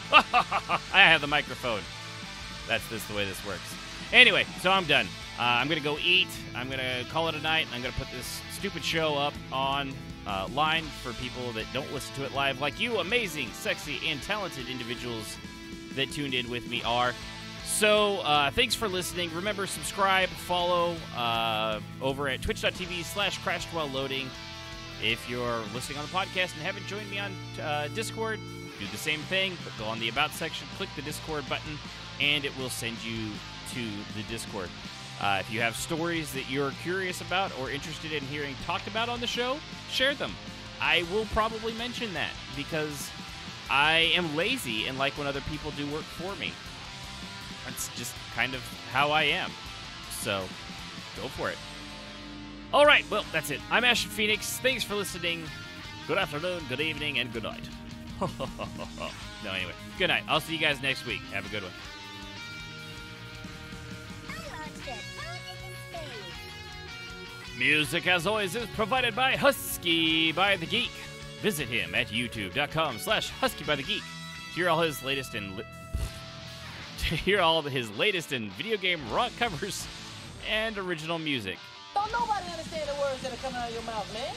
I have the microphone. That's the way this works. Anyway, so I'm done. I'm going to go eat. I'm going to call it a night. I'm going to put this stupid show up on line for people that don't listen to it live, like you amazing, sexy, and talented individuals that tuned in with me are. So, thanks for listening. Remember, subscribe, follow over at twitch.tv/crashed-while-loading. If you're listening on the podcast and haven't joined me on Discord, do the same thing, but go on the About section, click the Discord button, and it will send you to the Discord. If you have stories that you're curious about or interested in hearing talked about on the show, share them. I will probably mention that because I am lazy and like when other people do work for me. That's just kind of how I am. So, go for it. All right, well, that's it. I'm Ashton Phoenix. Thanks for listening. Good afternoon, good evening, and good night. No, anyway, good night. I'll see you guys next week. Have a good one. Music, as always, is provided by Husky by the Geek. Visit him at youtube.com/HuskyByTheGeek to hear all his latest in video game rock covers and original music. Don't nobody understand the words that are coming out of your mouth, man.